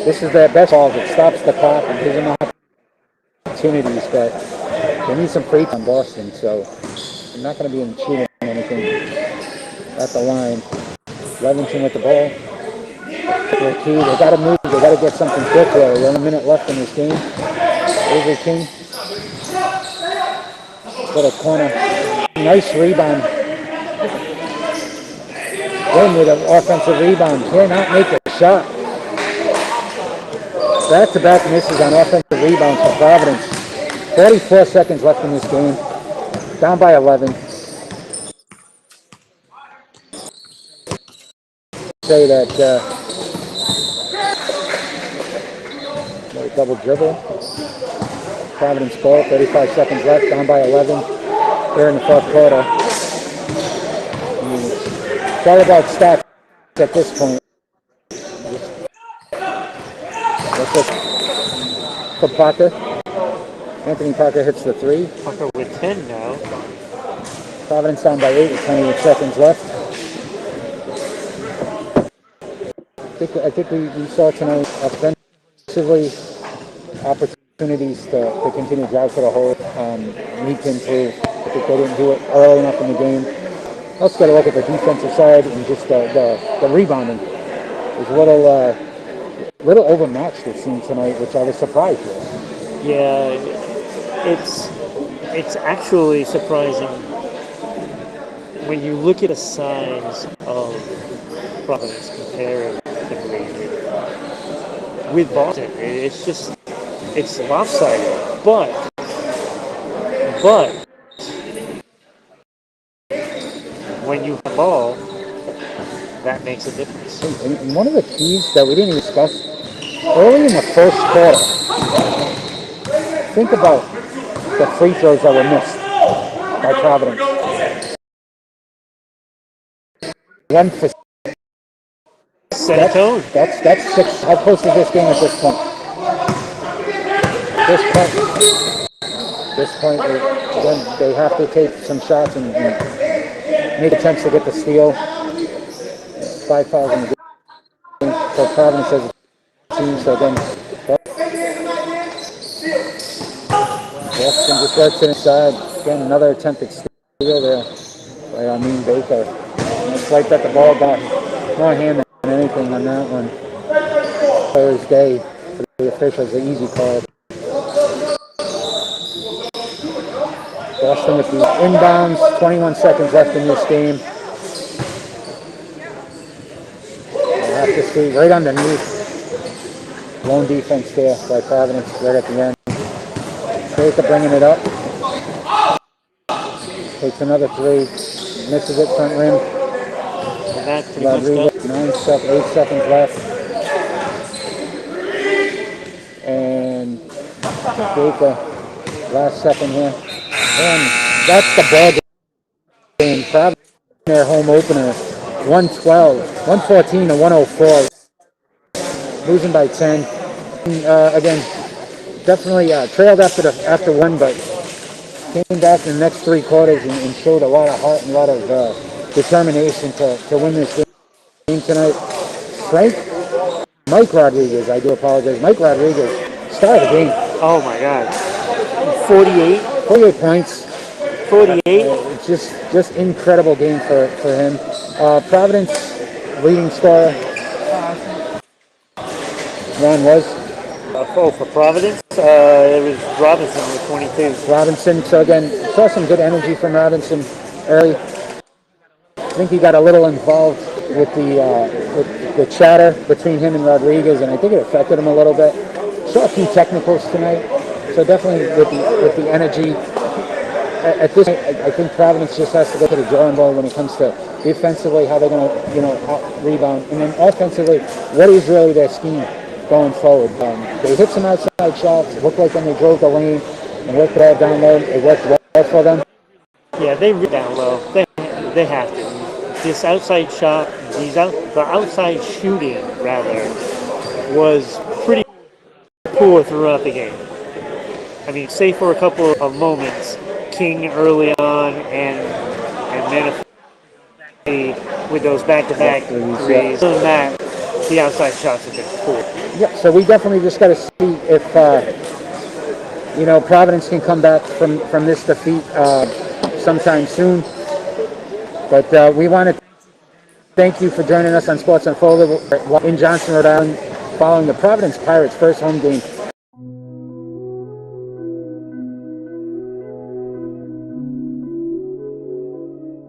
This is their best ball that stops the clock and gives them opportunities, but they need some free time, Boston, so they're not going to be in cheating or anything at the line. Levinson with the ball. The key, they got to move, they got to get something quick there. There's only a minute left in this game. Avery King. Little corner. Nice rebound Then with an offensive rebound, cannot make a shot. Back-to-back misses on offensive rebounds for Providence. 44 seconds left in this game. Down by 11. Say that double dribble. Providence ball, 35 seconds left, down by 11 here in the fourth quarter. It's all about stats at this point. That's it for Parker. Anthony Parker hits the three. Parker with 10 now. Providence down by 8 with 28 seconds left. I think we saw tonight offensively opportunities to continue drive for the hole, need to improve. I think they didn't do it early enough in the game. Let's get a look at the defensive side and just the rebounding. It was a little overmatched it seemed tonight, which I was surprised with. Yeah, it's actually surprising when you look at the size of Providence comparatively with Boston. It's lopsided, but when you have the ball, that makes a difference. And one of the keys that we didn't even discuss early in the first quarter, think about the free throws that were missed by Providence. One for Set a tone. that's 6. How close is this game at this point? This point, again, they have to take some shots and make attempts to get the steal. 5 fouls in the game for Providence as a team. So again, Boston just works inside. Again, another attempted steal there by Armin Baker. And it's like that the ball got more hand than anything on that one. Thursday for the officials, an easy call. Boston with the inbounds, 21 seconds left in this game. We'll have to see right underneath. Lone defense there by Providence right at the end. Baker bringing it up. Takes another three. Misses it front rim. And that pretty Rodriguez, 8 seconds left. And Baker, last second here. And that's the ball game. Providence their home opener, 114 to 104. Losing by 10. And, again, definitely trailed after one, but came back in the next 3 quarters and showed a lot of heart and a lot of determination to win this game tonight. Mike Rodriguez, I do apologize. Mike Rodriguez started the game. Oh my God. 48 points. 48. Just incredible game for him. Providence leading scorer. Ron was. For Providence, it was Robinson with 22. Robinson, so again, saw some good energy from Robinson early. I think he got a little involved with the chatter between him and Rodriguez, and I think it affected him a little bit. Saw a few technicals tonight, so definitely with the energy. At this point, I think Providence just has to go to the drawing board when it comes to defensively, how they're going to rebound, and then offensively, what is really their scheme going forward. They hit some outside shots. It looked like when they drove the lane and worked it all down low, it worked well for them. Yeah, they read down low. They have to. This outside shot, the outside shooting rather, was pretty poor throughout the game. I mean, save for a couple of moments, King early on, and then with those back-to-back threes. Other than that, the outside shots have been poor. Yeah, so we definitely just got to see if Providence can come back from this defeat sometime soon. But we want to thank you for joining us on Sports Unfolded in Johnson, Rhode Island, following the Providence Pirates' first home game